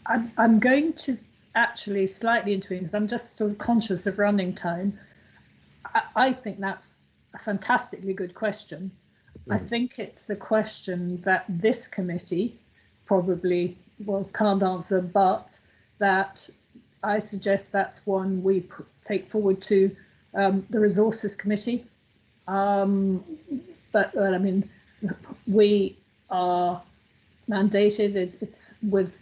I'm going to actually slightly intervene because I'm just sort of conscious of running time. I think that's a fantastically good question. I think it's a question that this committee probably can't answer, but that I suggest that's one we take forward to the Resources Committee. But I mean, we are mandated. It's with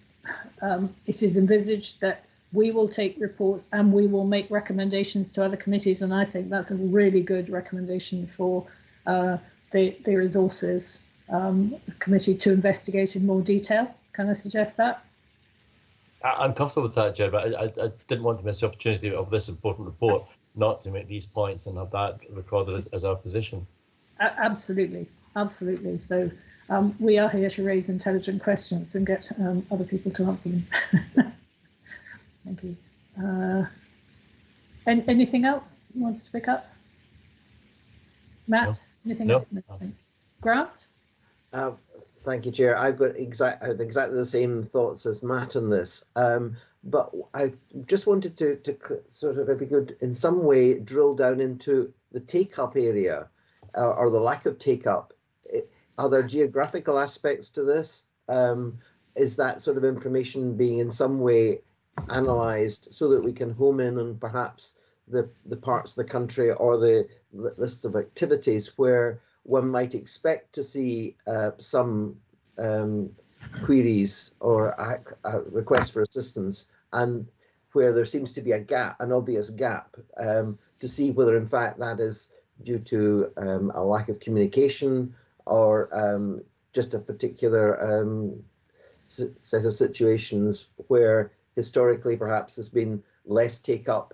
it is envisaged that we will take reports and we will make recommendations to other committees, and I think that's a really good recommendation for the Resources Committee to investigate in more detail. Can I suggest that? I'm comfortable with that, Chair, but I didn't want to miss the opportunity of this important report not to make these points and have that recorded as our position. Absolutely, absolutely. So we are here to raise intelligent questions and get other people to answer them. Thank you. Anything else you wanted to pick up? Matt, no. Anything else? No, thanks. Grant? Thank you, Chair. I've got exactly the same thoughts as Matt on this. But I just wanted to sort of, if we could, in some way, drill down into the take-up area or the lack of take-up. Are there geographical aspects to this? Is that sort of information being in some way analysed so that we can home in on perhaps the parts of the country or the list of activities where one might expect to see some queries or requests for assistance, and where there seems to be a gap, an obvious gap, to see whether in fact that is due to a lack of communication or just a particular set of situations where historically perhaps there's been less take-up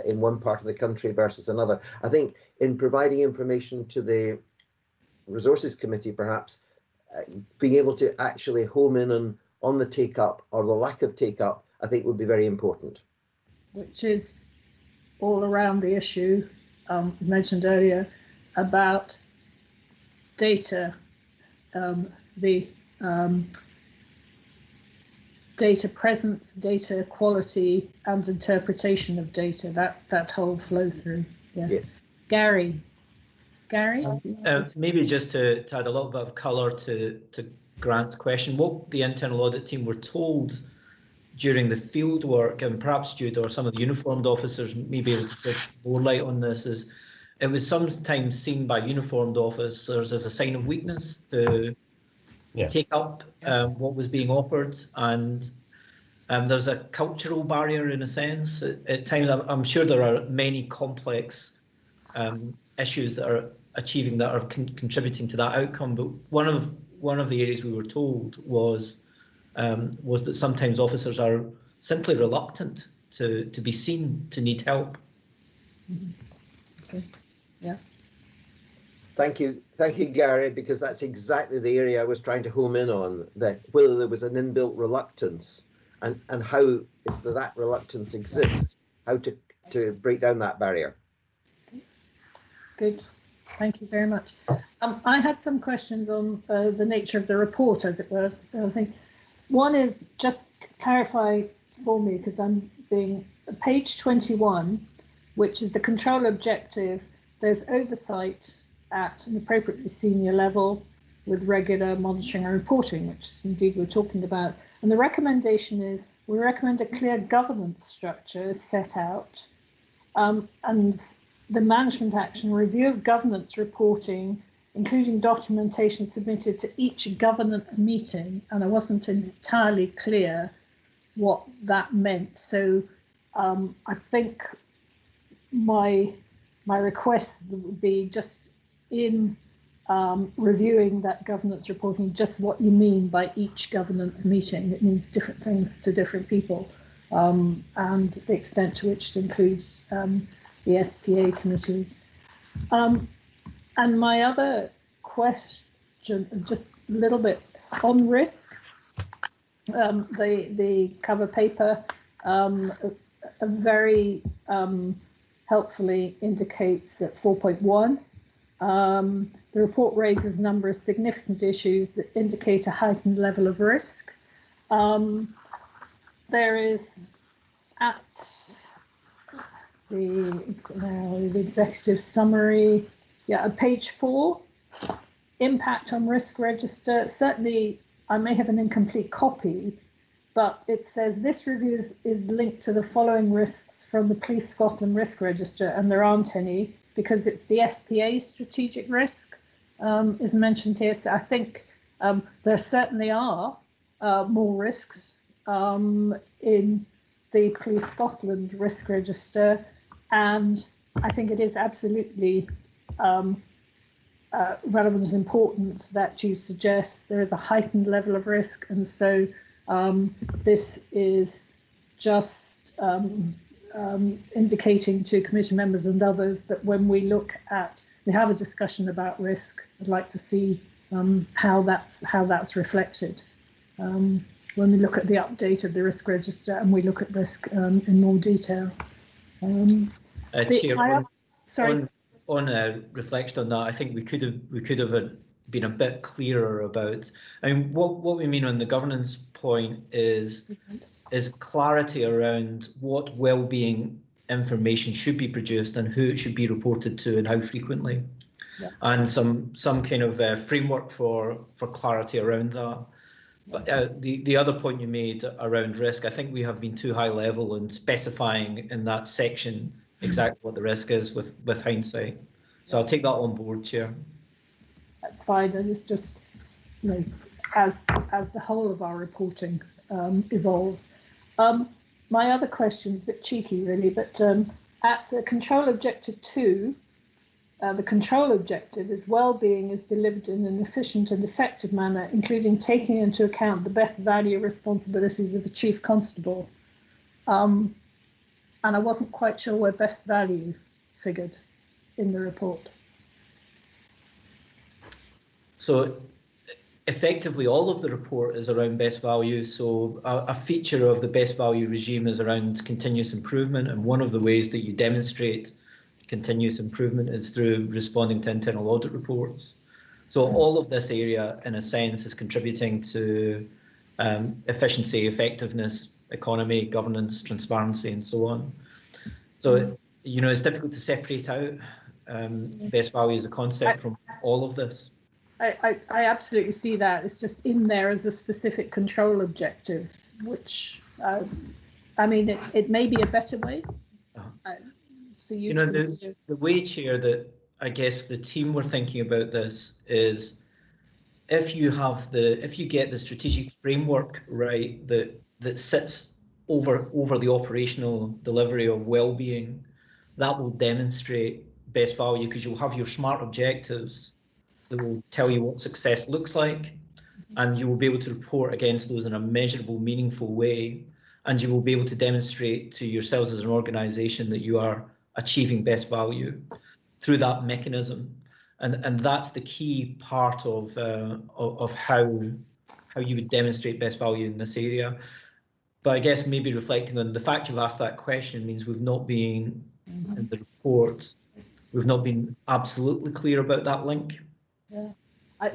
in one part of the country versus another. I think in providing information to the Resources Committee, perhaps being able to actually home in on the take-up or the lack of take-up, I think would be very important. Which is all around the issue mentioned earlier about data, the data presence, data quality, and interpretation of data. That whole flow through. Yes. Gary. Maybe just to add a little bit of colour to Grant's question, what the internal audit team were told during the field work, and perhaps Jude or some of the uniformed officers may be able to shed more light on this, is it was sometimes seen by uniformed officers as a sign of weakness to take up what was being offered, and there's a cultural barrier in a sense. At times, I'm sure there are many complex issues that are contributing to that outcome, but one of the areas we were told was that sometimes officers are simply reluctant to be seen, to need help. Okay. Yeah. Thank you, Gary, because that's exactly the area I was trying to home in on, that whether there was an inbuilt reluctance and how, if that reluctance exists, how to break down that barrier. Good. Thank you very much. I had some questions on the nature of the report, as it were. Things. One is just clarify for me, because I'm being page 21, which is the control objective. There's oversight at an appropriately senior level with regular monitoring and reporting, which indeed we're talking about. And the recommendation is we recommend a clear governance structure is set out, and the management action review of governance reporting, including documentation submitted to each governance meeting. And I wasn't entirely clear what that meant. So I think my request would be just in reviewing that governance reporting, just what you mean by each governance meeting. It means different things to different people, and the extent to which it includes the SPA committees. And my other question, just a little bit on risk, the cover paper very helpfully indicates at 4.1, the report raises a number of significant issues that indicate a heightened level of risk. There is at the executive summary, at page 4, impact on risk register. Certainly, I may have an incomplete copy, but it says this review is linked to the following risks from the Police Scotland risk register, and there aren't any because it's the SPA strategic risk is mentioned here. So I think there certainly are more risks in the Police Scotland risk register, and I think it is absolutely relevant and important that you suggest there is a heightened level of risk, and so this is just indicating to committee members and others that when we have a discussion about risk, I'd like to see how that's reflected when we look at the update of the risk register and we look at risk in more detail. Chair, on a reflection on that, I think we could have been a bit clearer about. I mean, what we mean on the governance point is clarity around what well-being information should be produced and who it should be reported to and how frequently, and some kind of framework for clarity around that. But the other point you made around risk, I think we have been too high level in specifying in that section exactly what the risk is with hindsight. So I'll take that on board, Chair. That's fine, and it's just, you know, as the whole of our reporting evolves. My other question is a bit cheeky, really, but at control objective 2, the control objective is well-being is delivered in an efficient and effective manner, including taking into account the best value responsibilities of the Chief Constable. And I wasn't quite sure where best value figured in the report. So effectively, all of the report is around best value. So a feature of the best value regime is around continuous improvement. And one of the ways that you demonstrate continuous improvement is through responding to internal audit reports. So all of this area, in a sense, is contributing to efficiency, effectiveness, economy, governance, transparency, and so on. So, you know, it's difficult to separate out best value as a concept from all of this. I absolutely see that. It's just in there as a specific control objective, which, I mean, it may be a better way for you to consider. The way, Chair, that I guess the team were thinking about this is if you get the strategic framework right that sits over the operational delivery of well-being, that will demonstrate best value because you'll have your SMART objectives that will tell you what success looks like, and you will be able to report against those in a measurable, meaningful way, and you will be able to demonstrate to yourselves as an organisation that you are achieving best value through that mechanism, and that's the key part of how you would demonstrate best value in this area. But I guess maybe reflecting on the fact you've asked that question means we've not been in the report, we've not been absolutely clear about that link. Yeah, I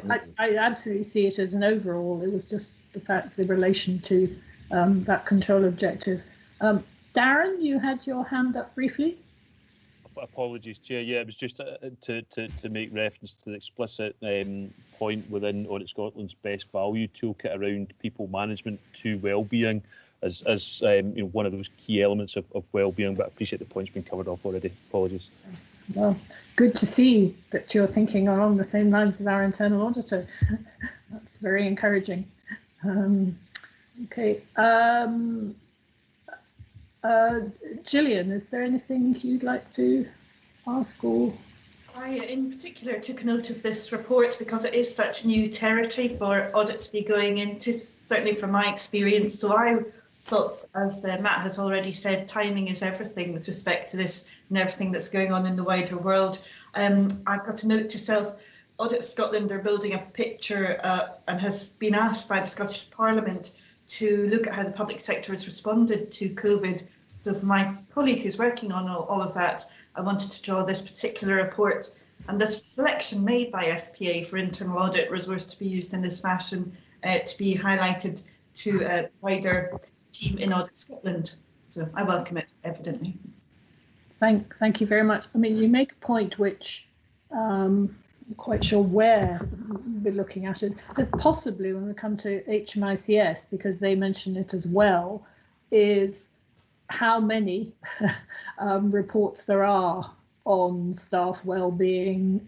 absolutely see it as an overall. It was just the facts in relation to that control objective. Darren, you had your hand up briefly. Apologies, Chair. Yeah, it was just to make reference to the explicit point within Audit Scotland's best value toolkit around people management to wellbeing as you know, one of those key elements of wellbeing. But I appreciate the point's been covered off already. Apologies. Well, good to see that you're thinking along the same lines as our internal auditor. That's very encouraging. Okay. Gillian, is there anything you'd like to ask? Or I, in particular, took note of this report because it is such new territory for audit to be going into, certainly from my experience. So I thought, as Matt has already said, timing is everything with respect to this and everything that's going on in the wider world. I've got a note to self. Audit Scotland are building up a picture and has been asked by the Scottish Parliament to look at how the public sector has responded to COVID. So for my colleague who's working on all of that, I wanted to draw this particular report, and the selection made by SPA for internal audit resource to be used in this fashion to be highlighted to a wider team in Audit Scotland. So I welcome it, evidently. Thank you very much. I mean, you make a point which quite sure where we're looking at it, but possibly when we come to HMICS, because they mention it as well, is how many reports there are on staff well-being,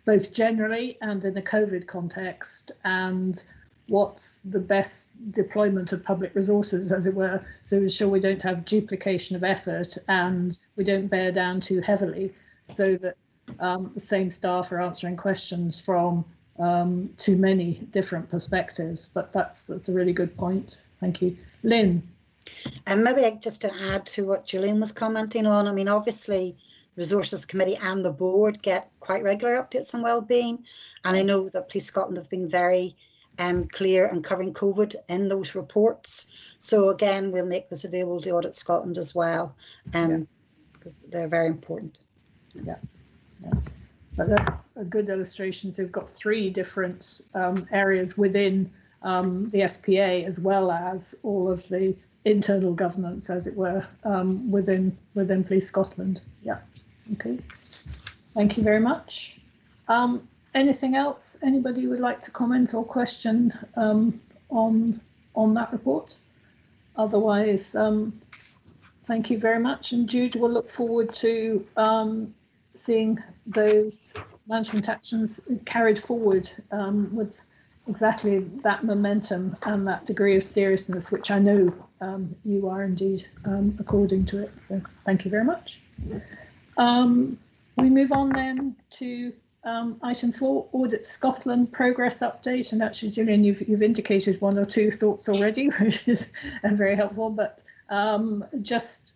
both generally and in a COVID context, and what's the best deployment of public resources, as it were, so ensure we don't have duplication of effort and we don't bear down too heavily, so that the same staff are answering questions from too many different perspectives. But that's a really good point. Thank you. Lynn. And maybe just to add to what Julian was commenting on, I mean, obviously, Resources Committee and the board get quite regular updates on wellbeing, and I know that Police Scotland have been very clear and covering COVID in those reports. So again, we'll make this available to Audit Scotland as well, because they're very important. Yeah. But that's a good illustration. So we've got 3 different areas within the SPA, as well as all of the internal governance, as it were, within Police Scotland. Yeah. Okay. Thank you very much. Anything else? Anybody would like to comment or question on that report? Otherwise, thank you very much. And Jude, we'll look forward to seeing those management actions carried forward with exactly that momentum and that degree of seriousness, which I know you are indeed according to it. So thank you very much. We move on then to item 4, Audit Scotland progress update. And actually, Julian, you've indicated 1 or 2 thoughts already, which is very helpful. But yes,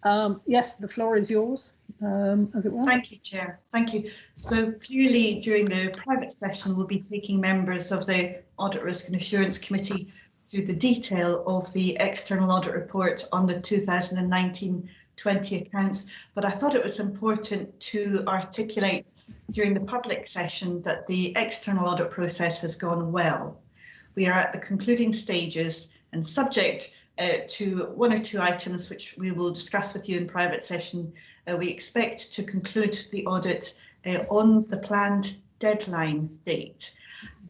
the floor is yours, as it were. Thank you, Chair. Thank you. So clearly, during the private session, we'll be taking members of the Audit Risk and Assurance Committee through the detail of the external audit report on the 2019-20 accounts. But I thought it was important to articulate during the public session that the external audit process has gone well. We are at the concluding stages, and subject to 1 or 2 items which we will discuss with you in private session, we expect to conclude the audit on the planned deadline date.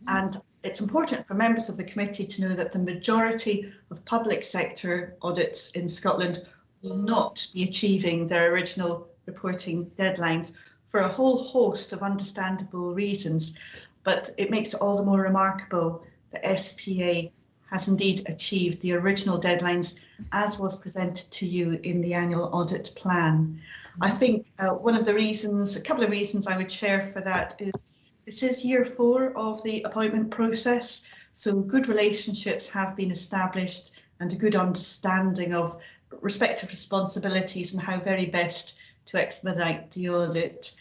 And it's important for members of the committee to know that the majority of public sector audits in Scotland will not be achieving their original reporting deadlines for a whole host of understandable reasons. But it makes it all the more remarkable that SPA has indeed achieved the original deadlines as was presented to you in the annual audit plan. I think a couple of reasons I would share for that is this is year 4 of the appointment process, so good relationships have been established and a good understanding of respective responsibilities and how very best to expedite the audit.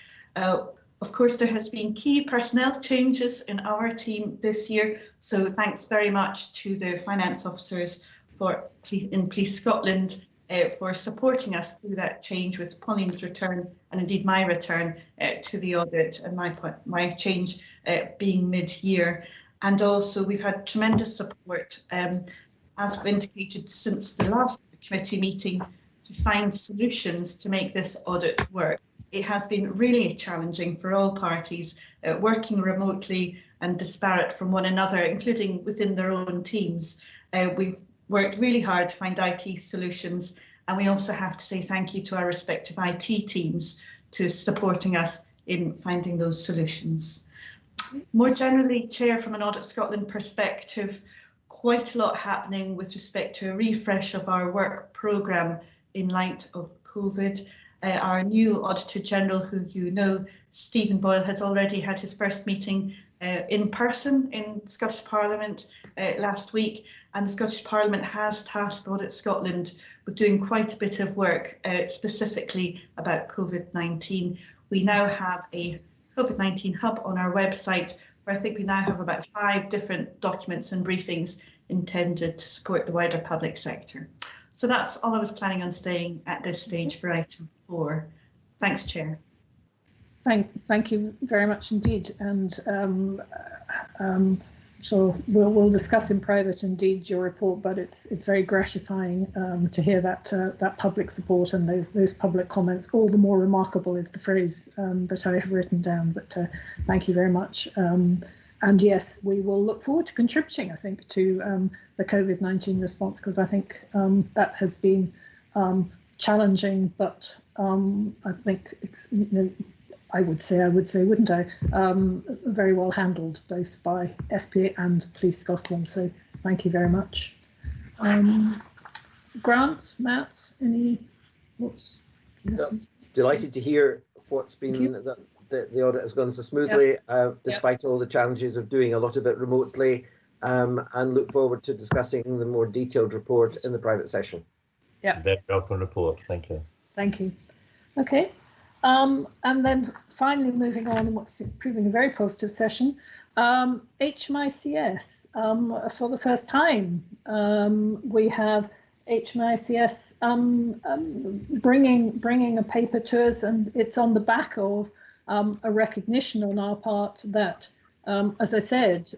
Of course, there has been key personnel changes in our team this year, so thanks very much to the finance officers in Police Scotland for supporting us through that change, with Pauline's return and indeed my return to the audit, and my change being mid-year. And also we've had tremendous support, as indicated since the last committee meeting, to find solutions to make this audit work. It has been really challenging for all parties, working remotely and disparate from one another, including within their own teams. We've worked really hard to find IT solutions, and we also have to say thank you to our respective IT teams to supporting us in finding those solutions. More generally, Chair, from an Audit Scotland perspective, quite a lot happening with respect to a refresh of our work programme in light of COVID. Our new Auditor General, who you know, Stephen Boyle, has already had his first meeting in person in Scottish Parliament last week, and the Scottish Parliament has tasked Audit Scotland with doing quite a bit of work specifically about COVID-19. We now have a COVID-19 hub on our website, where I think we now have about 5 different documents and briefings intended to support the wider public sector. So that's all I was planning on saying at this stage for item 4. Thanks, Chair. Thank you very much indeed. And sure we'll discuss in private indeed your report, but it's very gratifying to hear that that public support and those public comments. All the more remarkable is the phrase that I have written down. But thank you very much. And yes, we will look forward to contributing, I think, to the COVID-19 response, because I think that has been challenging, but I think it's, I would say, wouldn't I, very well handled both by SPA and Police Scotland. So thank you very much. Grant, Matt, any thoughts? Delighted to hear what's been that the audit has gone so smoothly, despite all the challenges of doing a lot of it remotely, and look forward to discussing the more detailed report in the private session. Yeah. Very welcome report. Thank you. Thank you. Okay. And then finally moving on in what's proving a very positive session, HMICS. For the first time, we have HMICS bringing a paper to us, and it's on the back of a recognition on our part that, as I said,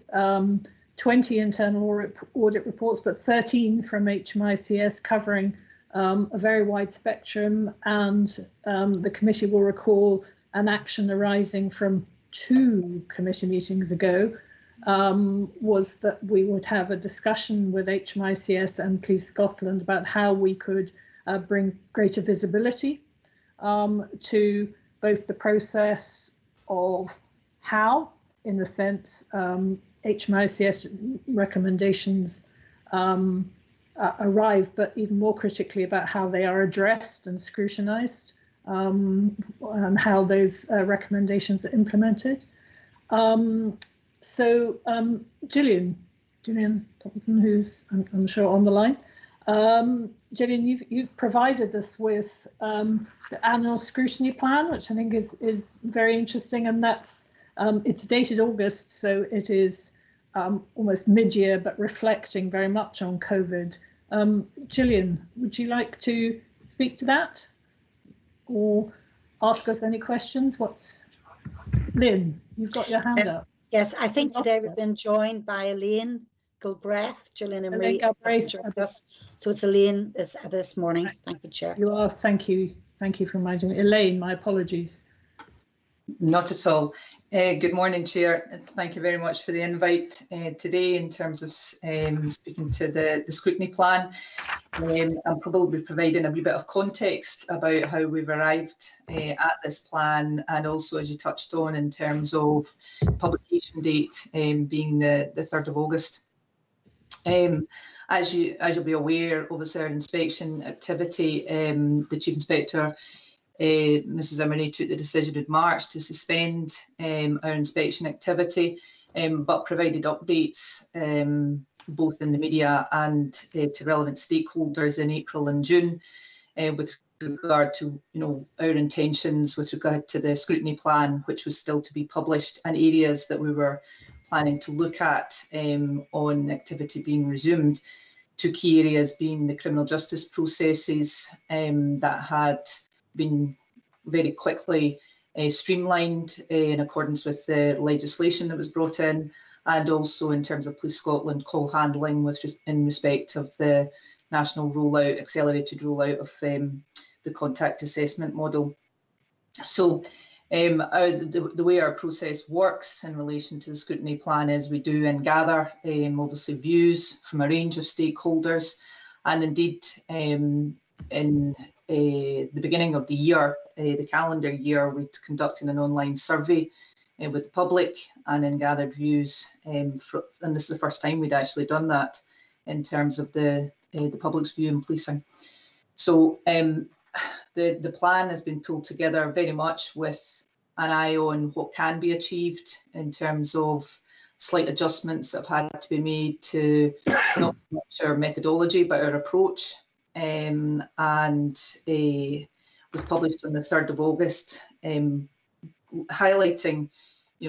20 internal audit reports, but 13 from HMICS covering a very wide spectrum, and the committee will recall an action arising from 2 committee meetings ago, was that we would have a discussion with HMICS and Police Scotland about how we could bring greater visibility to both the process of how, in the sense, HMICS recommendations arrive, but even more critically about how they are addressed and scrutinised, and how those recommendations are implemented. So Gillian Thompson, who's I'm sure on the line. Gillian, you've provided us with the annual scrutiny plan, which I think is very interesting, and that's it's dated August, so it is almost mid-year, but reflecting very much on COVID. Gillian, would you like to speak to that or ask us any questions? Lynn, you've got your hand up. Yes, I think today we've been joined by Elaine Gilbreth, Gillian and Marie. So it's Elaine this morning. Thank you, Chair. You are, thank you. Thank you for reminding me. Elaine, my apologies. Not at all. Good morning, Chair. Thank you very much for the invite today in terms of speaking to the scrutiny plan. I'm probably providing a wee bit of context about how we've arrived at this plan, and also, as you touched on, in terms of publication date being the 3rd of August. As you'll be aware, obviously our inspection activity, the Chief Inspector Mrs. Emery took the decision in March to suspend our inspection activity, but provided updates both in the media and to relevant stakeholders in April and June with regard to our intentions with regard to the scrutiny plan, which was still to be published, and areas that we were planning to look at on activity being resumed. 2 key areas being the criminal justice processes that had been very quickly streamlined in accordance with the legislation that was brought in, and also in terms of Police Scotland call handling in respect of the national rollout, accelerated rollout of the contact assessment model. So the way our process works in relation to the scrutiny plan is we do and gather obviously views from a range of stakeholders, and indeed in the beginning of the year, the calendar year, we conducted an online survey with the public and then gathered views. And this is the first time we'd actually done that in terms of the public's view in policing. So the plan has been pulled together very much with an eye on what can be achieved in terms of slight adjustments that have had to be made to not so much our methodology, but our approach. And was published on the 3rd of August, highlighting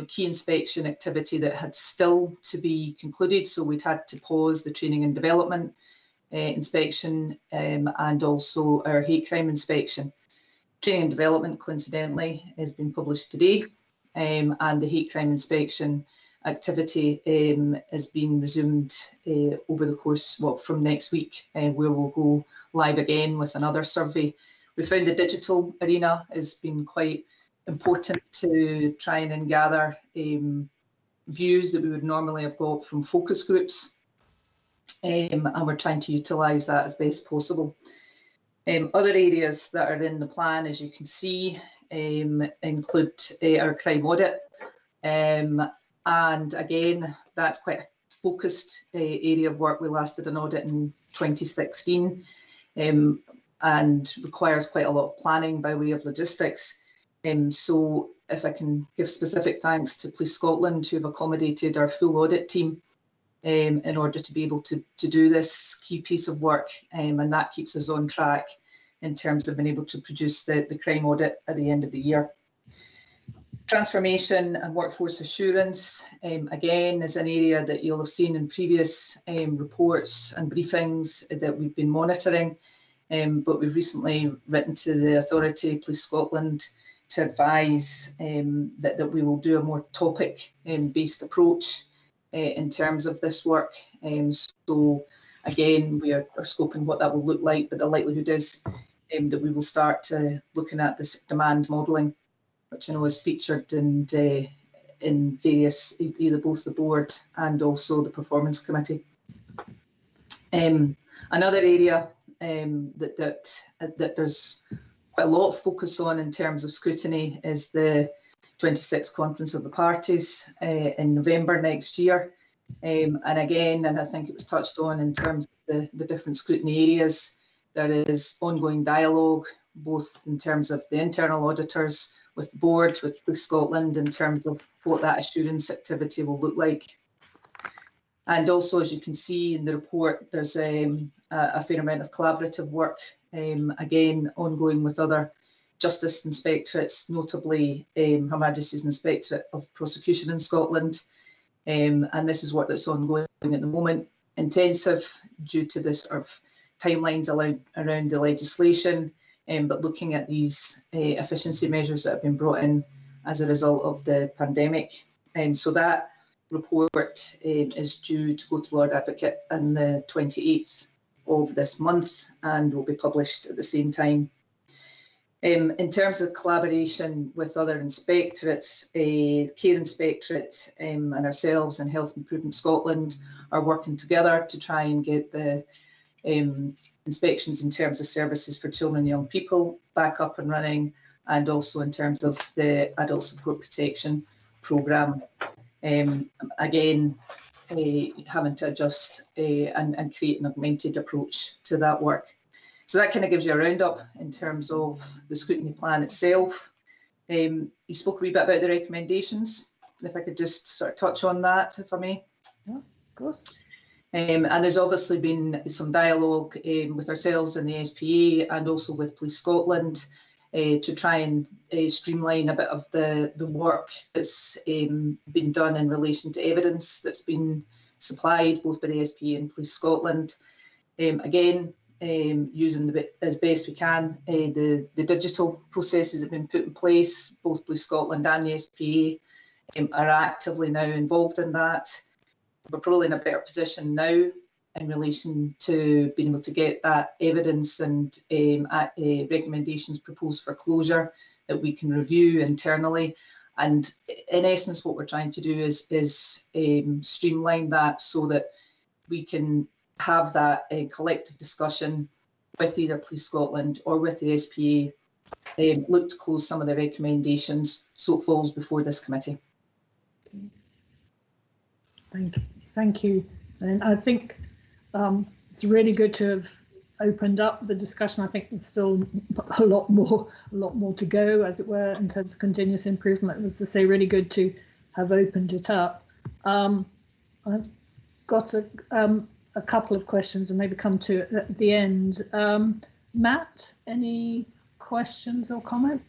key inspection activity that had still to be concluded. So we'd had to pause the training and development inspection and also our hate crime inspection. Training and development, coincidentally, has been published today, and the hate crime inspection activity is being resumed over the course, well, from next week, where we'll go live again with another survey. We found the digital arena has been quite important to try and gather views that we would normally have got from focus groups, and we're trying to utilise that as best possible. Other areas that are in the plan, as you can see, include our crime audit, and again, that's quite a focused area of work. We last did an audit in 2016 and requires quite a lot of planning by way of logistics. So if I can give specific thanks to Police Scotland, who have accommodated our full audit team in order to be able to do this key piece of work, and that keeps us on track in terms of being able to produce the crime audit at the end of the year. Transformation and workforce assurance, again, is an area that you'll have seen in previous reports and briefings that we've been monitoring, but we've recently written to the authority, Police Scotland, to advise that we will do a more topic-based approach in terms of this work. So again, we are scoping what that will look like, but the likelihood is that we will start looking at this demand modelling, which I know is featured in various, either both the board and also the performance committee. Another area that there's quite a lot of focus on in terms of scrutiny is the 26th Conference of the Parties in November next year. And again, and I think it was touched on in terms of the different scrutiny areas, there is ongoing dialogue, both in terms of the internal auditors, with the board, with Police Scotland, in terms of what that assurance activity will look like. And also, as you can see in the report, there's a fair amount of collaborative work, again, ongoing with other justice inspectorates, notably Her Majesty's Inspectorate of Prosecution in Scotland. And this is work that's ongoing at the moment, intensive due to the sort of timelines around the legislation, but looking at these efficiency measures that have been brought in as a result of the pandemic. So that report is due to go to Lord Advocate on the 28th of this month and will be published at the same time. In terms of collaboration with other inspectorates, Care Inspectorate and ourselves and Health Improvement Scotland are working together to try and get the inspections in terms of services for children and young people back up and running, and also in terms of the adult support protection programme. Again, having to adjust and create an augmented approach to that work. So that kind of gives you a roundup in terms of the scrutiny plan itself. You spoke a wee bit about the recommendations. If I could just sort of touch on that, if I may. Yeah, of course. And there's obviously been some dialogue with ourselves and the SPA and also with Police Scotland to try and streamline a bit of the work that's been done in relation to evidence that's been supplied both by the SPA and Police Scotland. Again, using as best we can the digital processes that have been put in place. Both Police Scotland and the SPA are actively now involved in that. We're probably in a better position now in relation to being able to get that evidence and recommendations proposed for closure that we can review internally. And in essence, what we're trying to do is streamline that so that we can have that collective discussion with either Police Scotland or with the SPA, look to close some of the recommendations so it falls before this committee. Thank you. And I think it's really good to have opened up the discussion. I think there's still a lot more to go, as it were, in terms of continuous improvement. It was, to say, really good to have opened it up. I've got a couple of questions and maybe come to it at the end. Matt, any questions or comments?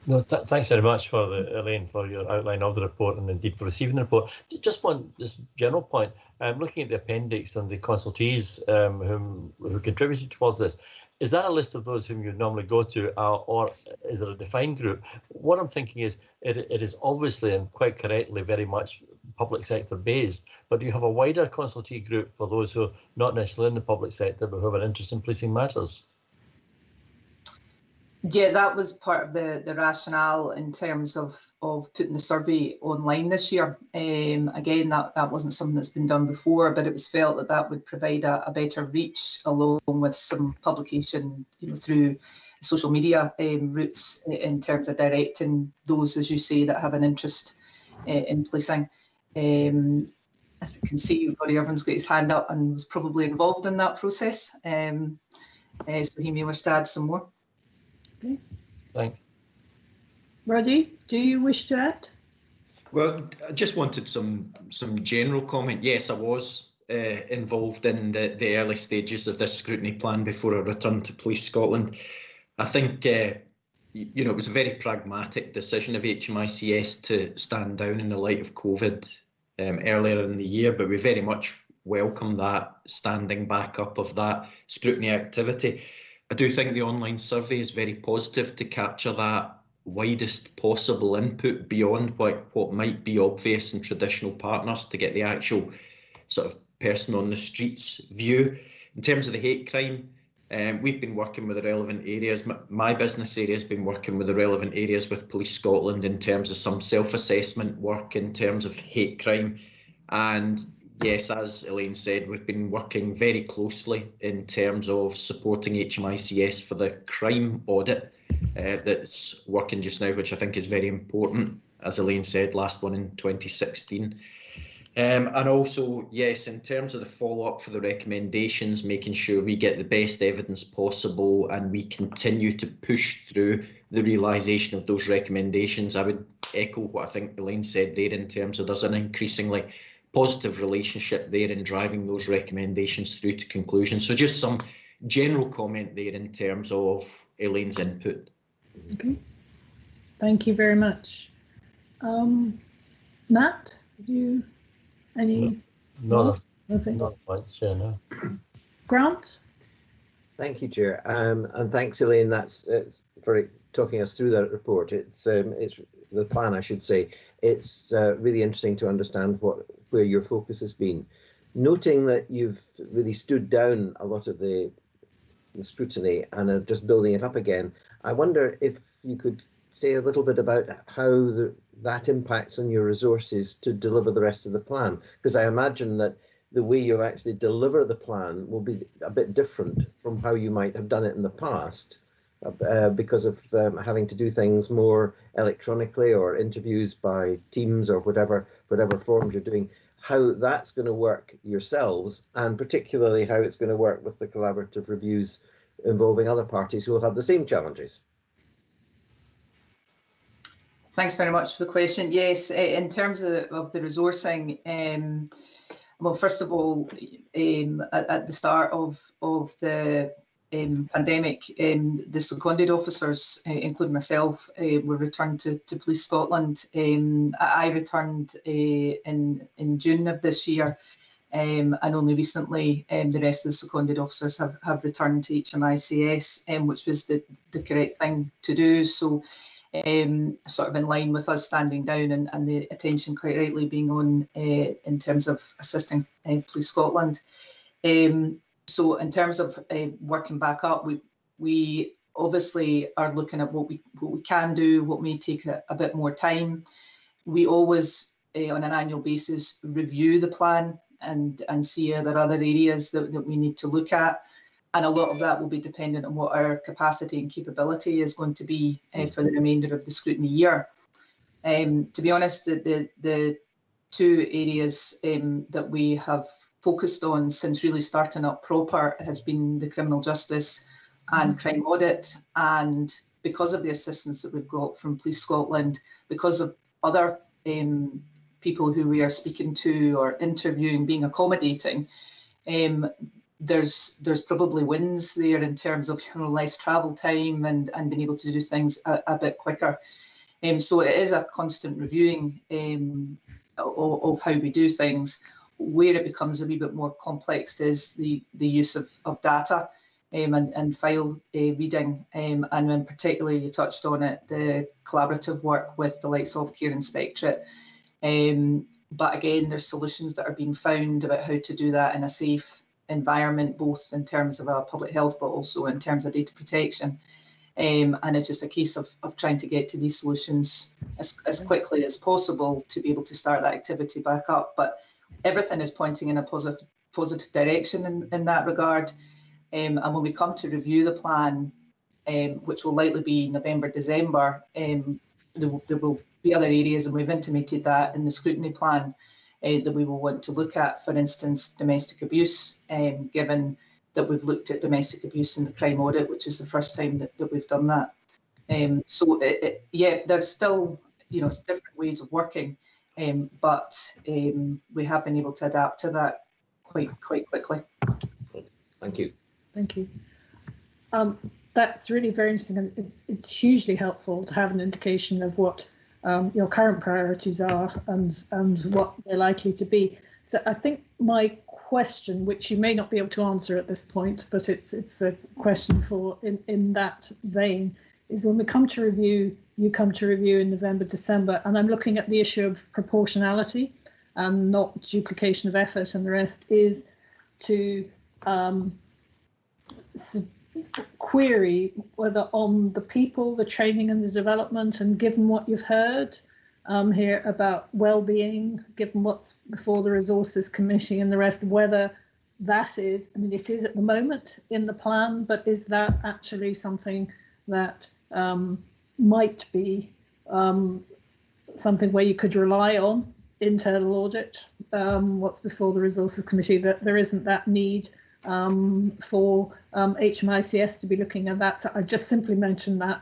No, thanks very much for Elaine, for your outline of the report and indeed for receiving the report. Just one general point. Looking at the appendix and the consultees who contributed towards this, is that a list of those whom you normally go to, or is it a defined group? What I'm thinking is it is obviously and quite correctly very much public sector based, but do you have a wider consultee group for those who are not necessarily in the public sector but who have an interest in policing matters? Yeah, that was part of the rationale in terms of putting the survey online this year. Again, that wasn't something that's been done before, but it was felt that that would provide a better reach, along with some publication, through social media routes, in terms of directing those, as you say, that have an interest in policing. As you can see, Roddy Irvin's got his hand up and was probably involved in that process. So he may wish to add some more. Okay. Thanks. Roddy, do you wish to add? Well, I just wanted some general comment. Yes, I was involved in the early stages of this scrutiny plan before I returned to Police Scotland. I think it was a very pragmatic decision of HMICS to stand down in the light of COVID earlier in the year, but we very much welcome that standing back up of that scrutiny activity. I do think the online survey is very positive to capture that widest possible input beyond what might be obvious in traditional partners, to get the actual sort of person on the streets view. In terms of the hate crime, we've been working with the relevant areas. My business area has been working with the relevant areas with Police Scotland in terms of some self-assessment work in terms of hate crime. And yes, as Elaine said, we've been working very closely in terms of supporting HMICS for the crime audit that's working just now, which I think is very important. As Elaine said, last one in 2016. And also, yes, in terms of the follow-up for the recommendations, making sure we get the best evidence possible and we continue to push through the realisation of those recommendations. I would echo what I think Elaine said there in terms of there's an increasingly positive relationship there in driving those recommendations through to conclusion. So just some general comment there in terms of Elaine's input. Okay, thank you very much. Matt, do you any? Nothing. Not points, yeah, no. Grant? Thank you, Chair, and thanks, Elaine. That's for talking us through that report. It's the plan, I should say. It's really interesting to understand where your focus has been. Noting that you've really stood down a lot of the scrutiny and are just building it up again, I wonder if you could say a little bit about how that impacts on your resources to deliver the rest of the plan, because I imagine that the way you actually deliver the plan will be a bit different from how you might have done it in the past, because of having to do things more electronically or interviews by Teams or whatever forms you're doing, how that's going to work yourselves, and particularly how it's going to work with the collaborative reviews involving other parties who will have the same challenges. Thanks very much for the question. Yes, in terms of the resourcing, well, first of all, at the start of the pandemic, the seconded officers, including myself, were returned to Police Scotland. I returned in June of this year, and only recently the rest of the seconded officers have returned to HMICS, which was the correct thing to do. So sort of in line with us standing down and the attention quite rightly being on in terms of assisting Police Scotland. So in terms of working back up, we obviously are looking at what we can do, what may take a bit more time. We always, on an annual basis, review the plan and see are there other areas that we need to look at. And a lot of that will be dependent on what our capacity and capability is going to be for the remainder of the scrutiny year. To be honest, the two areas that we have focused on since really starting up proper has been the criminal justice and crime audit. And because of the assistance that we've got from Police Scotland, because of other people who we are speaking to or interviewing, being accommodating, there's probably wins there in terms of less travel time and being able to do things a bit quicker. So it is a constant reviewing of how we do things. Where it becomes a wee bit more complex is the use of data and file reading, and then particularly you touched on it, the collaborative work with the likes of Care Inspectorate. but again, there's solutions that are being found about how to do that in a safe environment, both in terms of public health, but also in terms of data protection. And it's just a case of trying to get to these solutions as quickly as possible to be able to start that activity back up. But everything is pointing in a positive direction in that regard. And when we come to review the plan, which will likely be November, December, there will be other areas, and we've intimated that in the scrutiny plan, that we will want to look at, for instance, domestic abuse, given that we've looked at domestic abuse in the crime audit, which is the first time that we've done that. So yeah, there's still, it's different ways of working, but we have been able to adapt to that quite quickly. Thank you. Thank you. That's really very interesting, and it's hugely helpful to have an indication of what your current priorities are and what they're likely to be. So I think my question, which you may not be able to answer at this point, but it's a question for in that vein, is when we come to review, you come to review in November, December, and I'm looking at the issue of proportionality and not duplication of effort, and the rest is to query whether on the people, the training and the development, and given what you've heard here about well-being, given what's before the resources committee and the rest, whether that is, I mean, it is at the moment in the plan, but is that actually something that might be something where you could rely on internal audit, what's before the resources committee, that there isn't that need for HMICS to be looking at that. So I just simply mentioned that,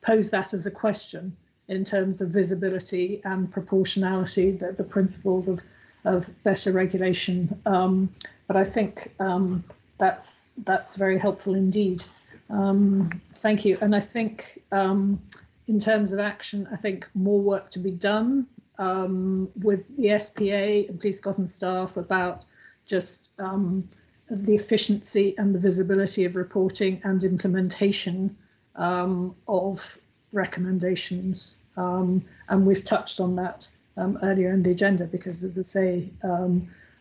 pose that as a question in terms of visibility and proportionality, the principles of better regulation. But I think that's very helpful indeed. Thank you. And I think in terms of action, I think more work to be done with the SPA and Police Scotland staff about just the efficiency and the visibility of reporting and implementation of recommendations. And we've touched on that earlier in the agenda, because, as I say,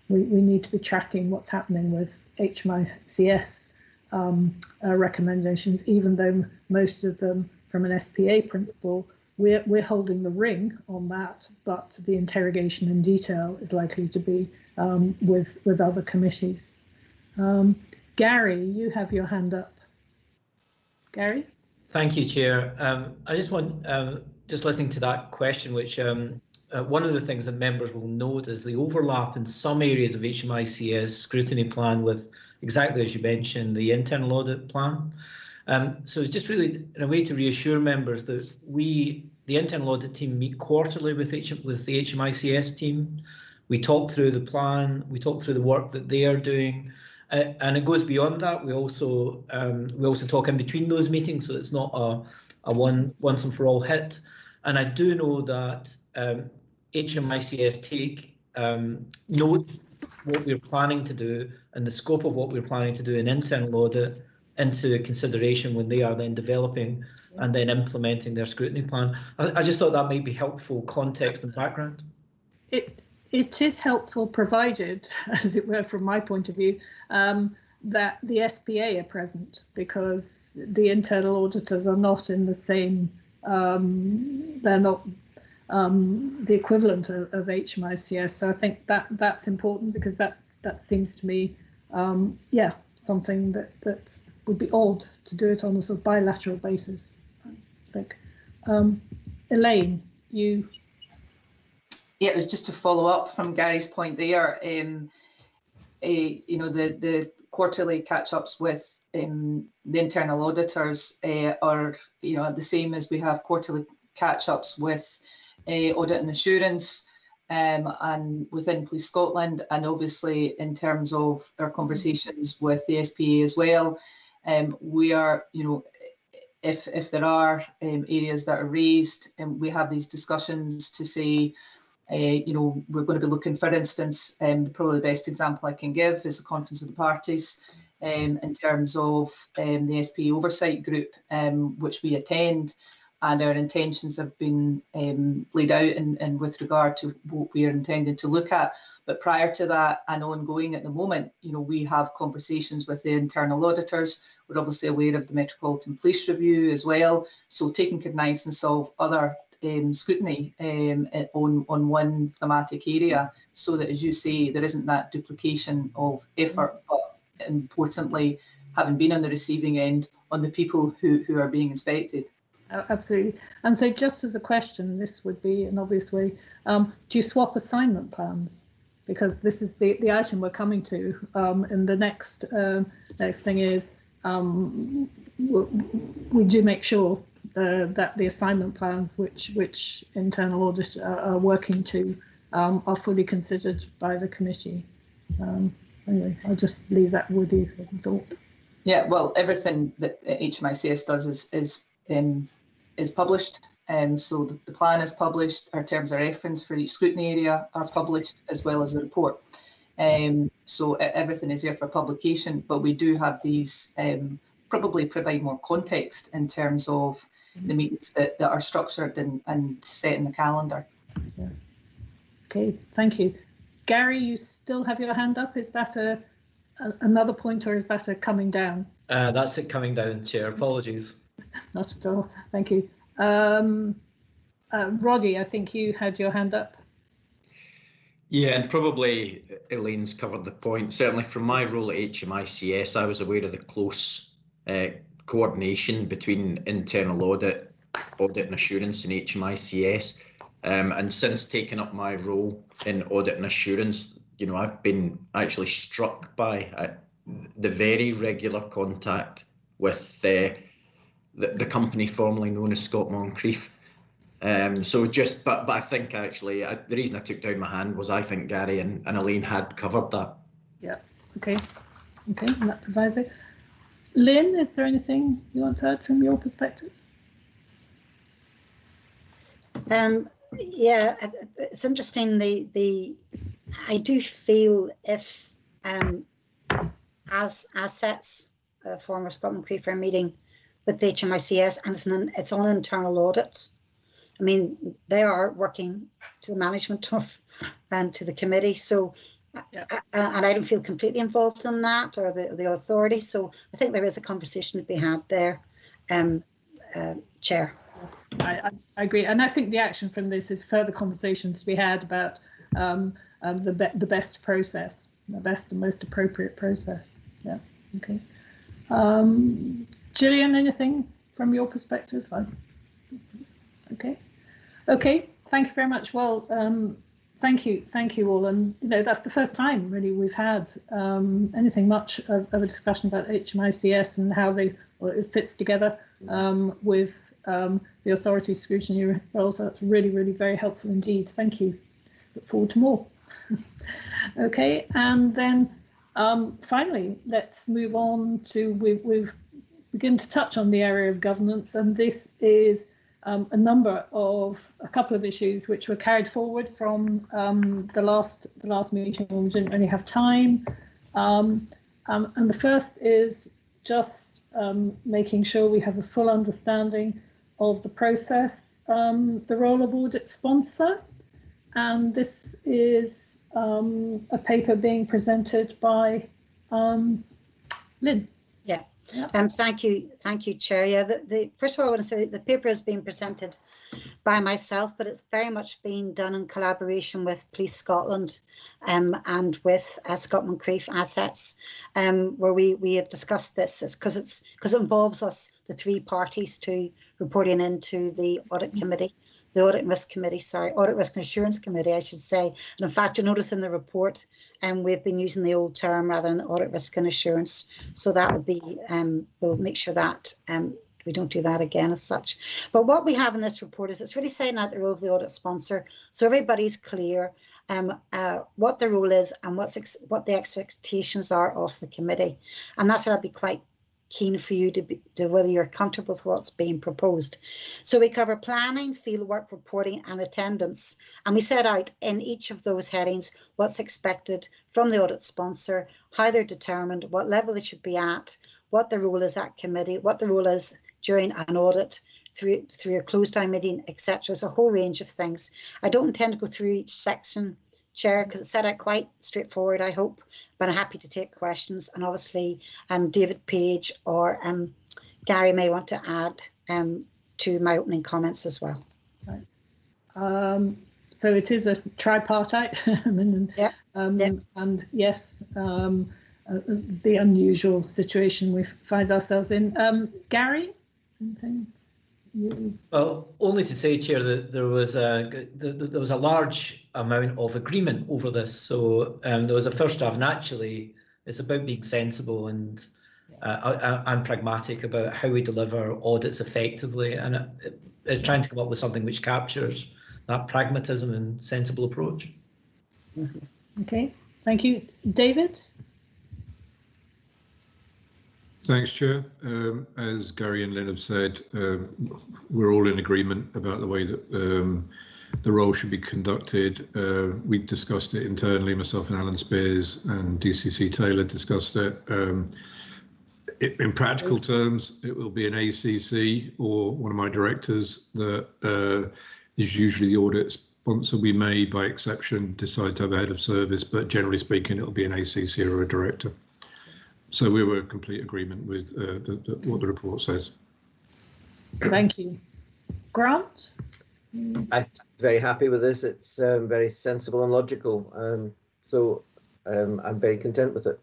we need to be tracking what's happening with HMICS recommendations, even though most of them from an SPA principle, we're holding the ring on that, but the interrogation in detail is likely to be with other committees. Gary, you have your hand up. Gary? Thank you, Chair. I just want, just listening to that question, which one of the things that members will note is the overlap in some areas of HMICS scrutiny plan with, exactly as you mentioned, the internal audit plan. So it's just really in a way to reassure members that the internal audit team, meet quarterly with the HMICS team. We talk through the plan, we talk through the work that they are doing, and it goes beyond that. We also talk in between those meetings, so it's not a once and for all hit. And I do know that HMICS take note what we're planning to do and the scope of what we're planning to do in internal audit into consideration when they are then developing and then implementing their scrutiny plan. I just thought that might be helpful context and background. It is helpful, provided, as it were, from my point of view, that the SPA are present, because the internal auditors are not in the same, they're not the equivalent of HMICS. So I think that's important, because that seems to me, yeah, something that would be odd to do it on a sort of bilateral basis, I think. Elaine, you. Yeah, it was just to follow up from Gary's point there. The quarterly catch-ups with the internal auditors are, the same as we have quarterly catch-ups with audit and assurance and within Police Scotland, and obviously in terms of our conversations with the SPA as well. We are, if there are areas that are raised, and we have these discussions to say, we're going to be looking, for instance, probably the best example I can give is the Conference of the Parties in terms of the SPA oversight group, which we attend. and our intentions have been laid out in with regard to what we are intending to look at. But prior to that and ongoing at the moment, we have conversations with the internal auditors. We're obviously aware of the Metropolitan Police Review as well. So taking cognizance of other scrutiny on one thematic area, so that, as you say, there isn't that duplication of effort, but importantly, having been on the receiving end, on the people who are being inspected. Absolutely. And so just as a question, this would be an obvious way, do you swap assignment plans? Because this is the item we're coming to, and the next thing is we do make sure that the assignment plans which internal audit are working to are fully considered by the committee. Anyway, I'll just leave that with you as a thought. Yeah, well, everything that HMICS does is published. So the plan is published, our terms of reference for each scrutiny area are published, as well as the report. So everything is there for publication, but we do have these probably provide more context in terms of the meetings that are structured and set in the calendar. Yeah. Okay, thank you. Gary, you still have your hand up. Is that another point, or is that a coming down? That's it coming down, Chair. Apologies. Not at all. Thank you. Roddy, I think you had your hand up. Yeah, and probably Elaine's covered the point. Certainly from my role at HMICS, I was aware of the close coordination between internal audit and assurance in HMICS. And since taking up my role in audit and assurance, I've been actually struck by the very regular contact with the company formerly known as Scott Moncrief. But I think actually the reason I took down my hand was I think Gary and Elaine had covered that. Yeah. Okay. And that provides it. Lynn, is there anything you want to add from your perspective? Yeah, it's interesting. I do feel if as assets, former Scott Moncrief are meeting with the HMICS, and it's on internal audit. I mean, they are working to the management of and to the committee. So, yeah. And I don't feel completely involved in that, or the authority. So I think there is a conversation to be had there, Chair. I agree, and I think the action from this is further conversations to be had about the best process, the best and most appropriate process. Yeah. Okay. Gillian, anything from your perspective? Okay. Okay. Thank you very much. Well, thank you all, and that's the first time really we've had anything much of a discussion about HMICS and how it fits together with the authority scrutiny roles. So that's really, really very helpful indeed. Thank you. Look forward to more. Okay, and then finally, let's move on to we've begin to touch on the area of governance, and this is a couple of issues which were carried forward from the last meeting when we didn't really have time. And the first is just making sure we have a full understanding of the process, the role of audit sponsor, and this is a paper being presented by Lynn. Yeah. Thank you, Chair. Yeah, first of all, I want to say the paper is being presented by myself, but it's very much being done in collaboration with Police Scotland and with Scott Moncrief Assets, where we have discussed this because it involves us, the three parties, to reporting into the audit committee. The Audit and Risk Committee, Audit Risk and Assurance Committee, I should say. And in fact, you'll notice in the report, we've been using the old term rather than Audit Risk and Assurance. So that would be, we'll make sure that we don't do that again as such. But what we have in this report is it's really setting out the role of the audit sponsor, so everybody's clear what the role is and what the expectations are of the committee. And that's what I'd be quite keen for you to whether you're comfortable with what's being proposed. So we cover planning, fieldwork, reporting and attendance, and we set out in each of those headings what's expected from the audit sponsor, how they're determined, what level they should be at, what the role is at committee, what the role is during an audit through a closed down meeting, etc. There's a whole range of things. I don't intend to go through each section, Chair, because it's set out quite straightforward, I hope, but I'm happy to take questions. And obviously, David Page or Gary may want to add to my opening comments as well. Right. So it is a tripartite, and yes, the unusual situation we find ourselves in. Gary, anything? Well, only to say, Chair, that there was a large amount of agreement over this. So there was a first draft, and actually it's about being sensible and pragmatic about how we deliver audits effectively, and it's trying to come up with something which captures that pragmatism and sensible approach. Okay, thank you. David? Thanks, Chair. As Gary and Lynn have said, we're all in agreement about the way that the role should be conducted. We discussed it internally, myself and Alan Spears and DCC Taylor discussed it. In practical terms, it will be an ACC or one of my directors that is usually the audit sponsor. We may, by exception, decide to have a head of service, but generally speaking, it'll be an ACC or a director. So we were in complete agreement with what the report says. Thank you. Grant? I'm very happy with this. It's very sensible and logical. I'm very content with it.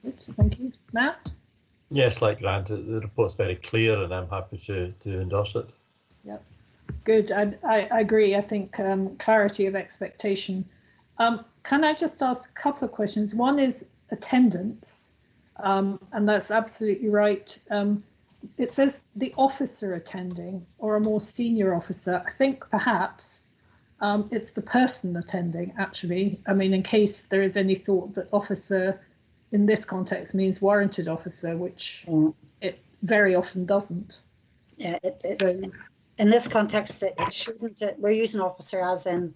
Good, thank you. Matt? Yes, like Grant, the report's very clear and I'm happy to endorse it. Yep. Good, I agree. I think clarity of expectation. Can I just ask a couple of questions? One is attendance, and that's absolutely right. It says the officer attending or a more senior officer. I think perhaps it's the person attending, actually. I mean, in case there is any thought that officer in this context means warranted officer, which it very often doesn't. Yeah, in this context, it shouldn't. We're using officer as in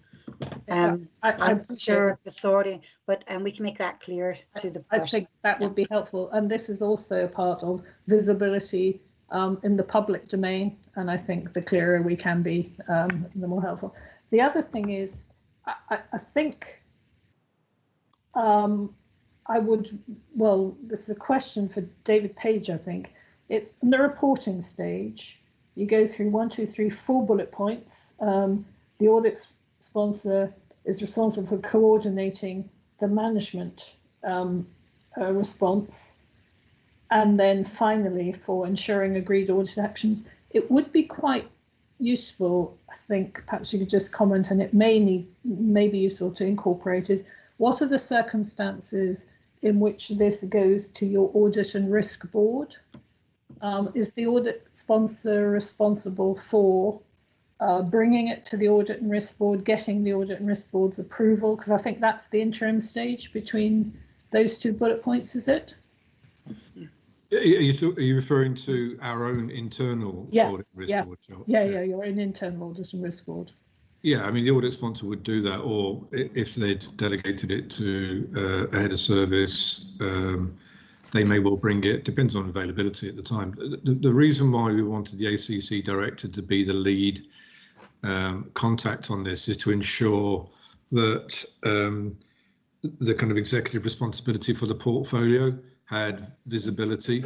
officer of authority, but we can make that clear to the person. I think that would be helpful, and this is also a part of visibility in the public domain, and I think the clearer we can be, the more helpful. The other thing is, I think I would, well, this is a question for David Page, I think. It's in the reporting stage. You go through 1, 2, 3, 4 bullet points. The audit sponsor is responsible for coordinating the management response. And then finally, for ensuring agreed audit actions. It would be quite useful, I think, perhaps you could just comment, and it may be useful to incorporate, is what are the circumstances in which this goes to your audit and risk board? Is the audit sponsor responsible for bringing it to the audit and risk board, getting the audit and risk board's approval? Because I think that's the interim stage between those 2 bullet points, is it? Are you referring to our own internal audit and risk board? Yeah, your own internal audit and risk board. Yeah, I mean, the audit sponsor would do that, or if they'd delegated it to a head of service, they may well bring it. Depends on availability at the time. The reason why we wanted the ACC director to be the lead contact on this is to ensure that the kind of executive responsibility for the portfolio had visibility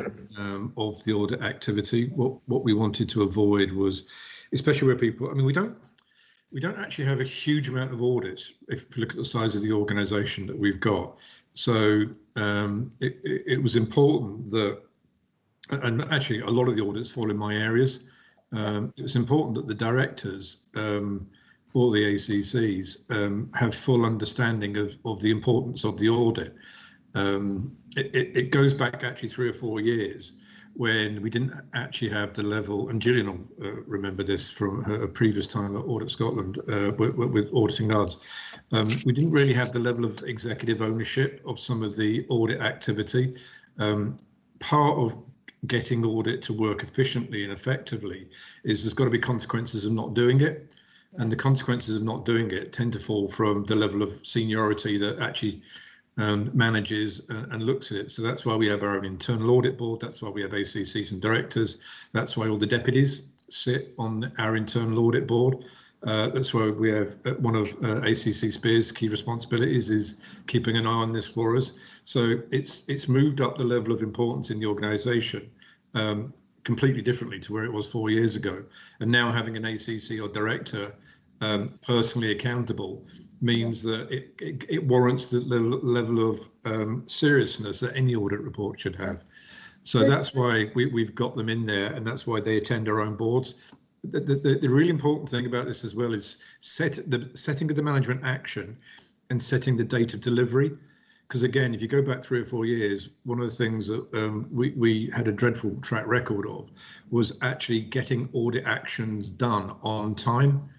of the audit activity. What we wanted to avoid was, especially where people, I mean, we don't actually have a huge amount of audits if you look at the size of the organisation that we've got. So it was important that, and actually a lot of the audits fall in my areas. It was important that the directors or the ACCs have full understanding of the importance of the audit. It goes back actually 3 or 4 years when we didn't actually have the level, and Gillian will remember this from her previous time at Audit Scotland with auditing others. We didn't really have the level of executive ownership of some of the audit activity. Part of getting audit to work efficiently and effectively is there's got to be consequences of not doing it. And the consequences of not doing it tend to fall from the level of seniority that actually manages and looks at it. So that's why we have our own internal audit board. That's why we have ACCs and directors. That's why all the deputies sit on our internal audit board. That's why we have one of ACC Spear's key responsibilities is keeping an eye on this for us. So it's moved up the level of importance in the organisation completely differently to where it was 4 years ago. And now having an ACC or director personally accountable means that it warrants the level of seriousness that any audit report should have. So that's why we've got them in there, and that's why they attend our own boards. The really important thing about this as well is setting of the management action and setting the date of delivery. Because again, if you go back 3 or 4 years, one of the things that we had a dreadful track record of was actually getting audit actions done on time.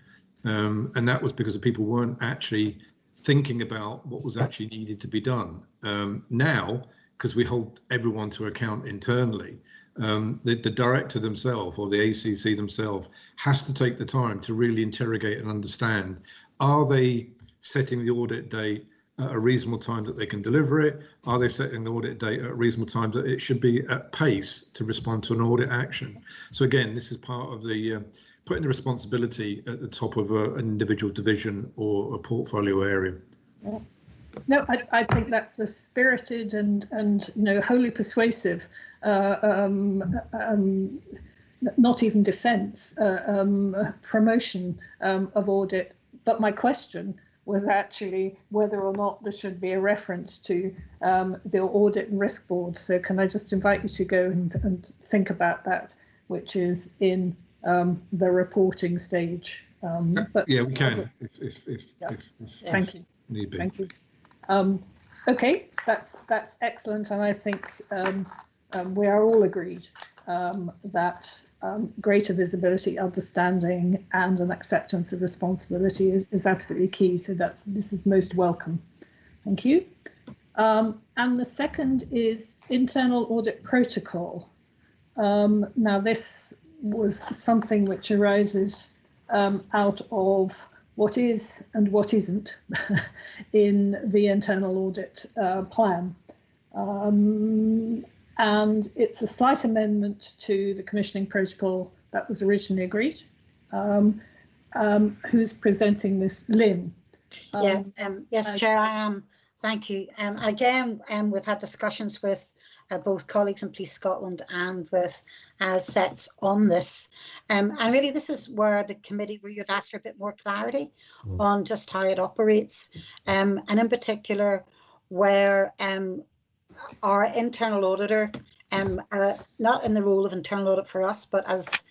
And that was because the people weren't actually thinking about what was actually needed to be done. Now, because we hold everyone to account internally, the director themselves or the ACC themselves has to take the time to really interrogate and understand, are they setting the audit date at a reasonable time that they can deliver it? Are they setting the audit date at a reasonable time that it should be at pace to respond to an audit action? So again, this is part of the putting the responsibility at the top of an individual division or a portfolio area. Yeah. No, I think that's a spirited and wholly persuasive, not even defence, promotion of audit. But my question was actually whether or not there should be a reference to the audit and risk board. So can I just invite you to go and think about that, which is in the reporting stage. But yeah, we can if thank you. Need be. Thank you. Okay, that's excellent, and I think we are all agreed that greater visibility, understanding, and an acceptance of responsibility is absolutely key. So this is most welcome. Thank you. And the second is internal audit protocol. Now this was something which arises out of what is and what isn't in the internal audit plan. And it's a slight amendment to the commissioning protocol that was originally agreed. Who's presenting this? Lynn. Yes, Chair, I am. Thank you. Again, we've had discussions with both colleagues in Police Scotland and with sets on this. And really, this is where the committee, where you've asked for a bit more clarity on just how it operates. And in particular, where our internal auditor, not in the role of internal audit for us, but as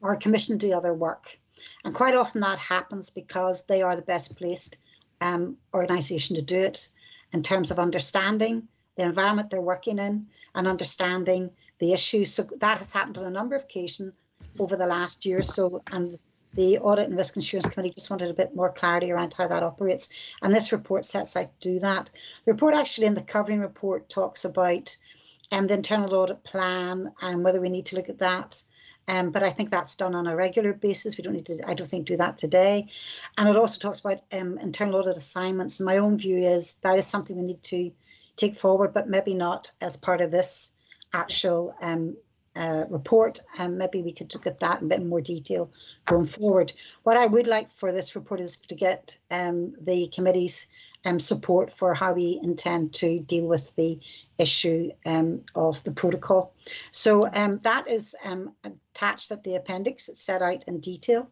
our commission do other work. And quite often that happens because they are the best placed organisation to do it in terms of understanding the environment they're working in and understanding the issues. So that has happened on a number of occasions over the last year or so, and the Audit and Risk Assurance Committee just wanted a bit more clarity around how that operates. And this report sets out to do that. The report actually in the covering report talks about the internal audit plan and whether we need to look at that. But I think that's done on a regular basis. We don't need to, I don't think, do that today. And it also talks about internal audit assignments. And my own view is that is something we need to take forward, but maybe not as part of this actual report. And maybe we could look at that in a bit more detail going forward. What I would like for this report is to get the committee's support for how we intend to deal with the issue of the protocol. So that is attached at the appendix. It's set out in detail.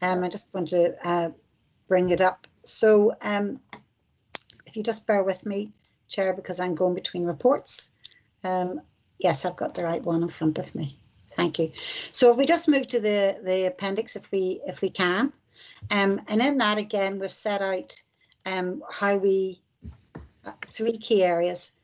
I just want to bring it up. So if you just bear with me, Chair, because I'm going between reports. Yes, I've got the right one in front of me. Thank you. So if we just move to the appendix, if we can, and in that again we've set out how we three key areas.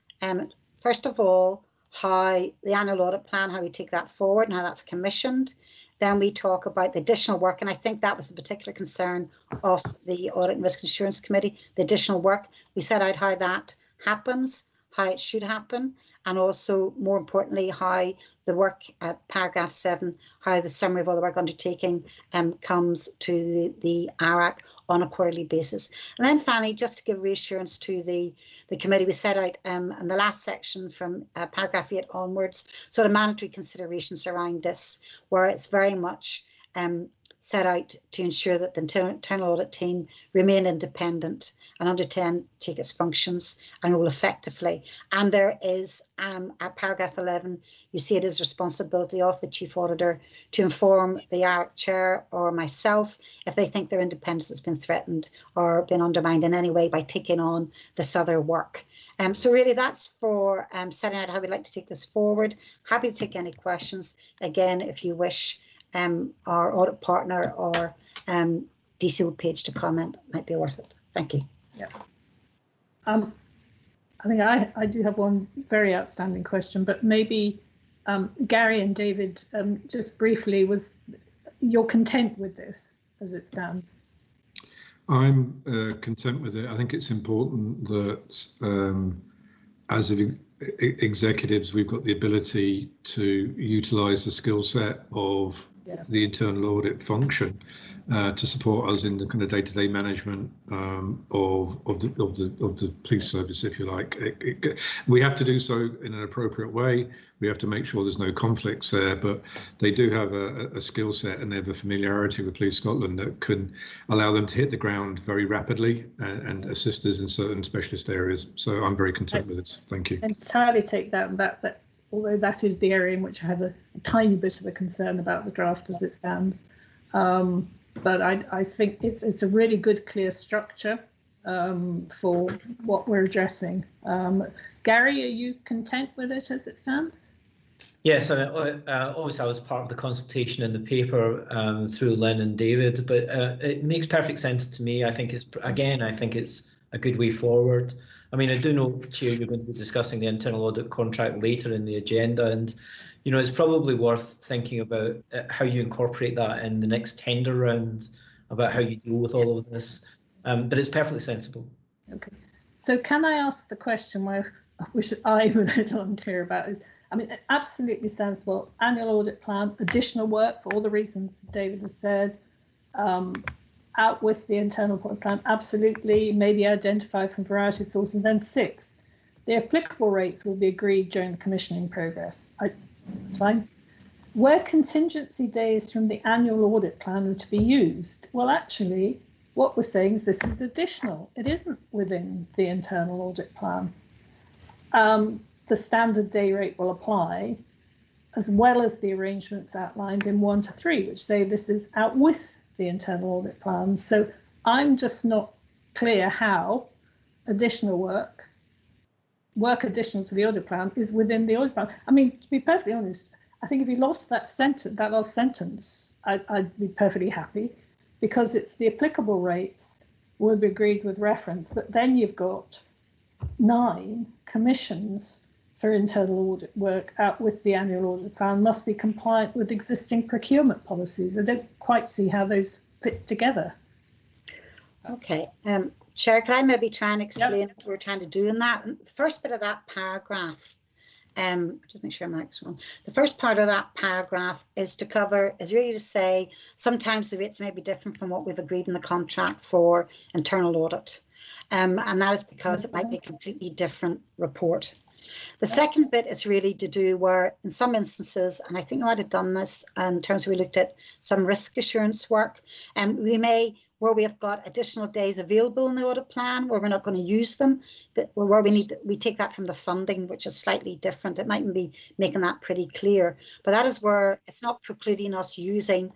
First of all, how the annual audit plan, how we take that forward and how that's commissioned. Then we talk about the additional work, and I think that was the particular concern of the Audit and Risk Assurance Committee, the additional work. We set out how that happens, how it should happen, and also, more importantly, how the work at paragraph 7, how the summary of all the work undertaking comes to the ARAC on a quarterly basis. And then finally, just to give reassurance to the committee, we set out in the last section from paragraph 8 onwards, sort of mandatory considerations around this, where it's very much set out to ensure that the internal audit team remain independent and undertake its functions and role effectively. And there is, at paragraph 11, you see it is responsibility of the Chief Auditor to inform the ARAC Chair or myself if they think their independence has been threatened or been undermined in any way by taking on this other work. So really that's for setting out how we'd like to take this forward. Happy to take any questions. Again, if you wish our audit partner or DCO page to comment, might be worth it. Thank you. Yeah. I think I do have one very outstanding question, but maybe Gary and David, just briefly, you're content with this as it stands? I'm content with it. I think it's important that as executives, we've got the ability to utilise the skill set of the internal audit function to support us in the kind of day-to-day management of the police service, if you like. We have to do so in an appropriate way. We have to make sure there's no conflicts there, but they do have a skill set and they have a familiarity with Police Scotland that can allow them to hit the ground very rapidly and assist us in certain specialist areas. So I'm very content with it. Thank you. Entirely take that although that is the area in which I have a tiny bit of a concern about the draft as it stands. But I think it's a really good, clear structure for what we're addressing. Gary, are you content with it as it stands? Yes, obviously I was part of the consultation in the paper through Lynn and David, but it makes perfect sense to me. I think it's a good way forward. I mean, I do know, Chair, you're going to be discussing the internal audit contract later in the agenda, and you know, it's probably worth thinking about how you incorporate that in the next tender round, about how you deal with all of this. But it's perfectly sensible. Okay. So can I ask the question which I'm a little unclear about is, I mean, absolutely sensible, annual audit plan, additional work for all the reasons David has said, out with the internal audit plan, absolutely, maybe identified from a variety of sources. And then 6, the applicable rates will be agreed during the commissioning progress. That's fine. Where contingency days from the annual audit plan are to be used, well, actually, what we're saying is this is additional. It isn't within the internal audit plan. The standard day rate will apply, as well as the arrangements outlined in 1 to 3, which say this is out with the internal audit plan. So I'm just not clear how additional work additional to the audit plan is within the audit plan. I mean, to be perfectly honest, I think if you lost that last sentence, I'd be perfectly happy, because it's the applicable rates will be agreed with reference, but then you've got 9 commissions for internal audit work out with the annual audit plan must be compliant with existing procurement policies. I don't quite see how those fit together. Okay, Chair, can I maybe try and explain what we're trying to do in that? And the first bit of that paragraph, just make sure Mike's on. The first part of that paragraph is really to say sometimes the rates may be different from what we've agreed in the contract for internal audit. And that is because it might be a completely different report. The second bit is really to do where in some instances, and I think I might have done this in terms of we looked at some risk assurance work, and we may, where we have got additional days available in the audit plan where we're not going to use them, where we take that from the funding, which is slightly different. It mightn't be making that pretty clear, but that is where it's not precluding us using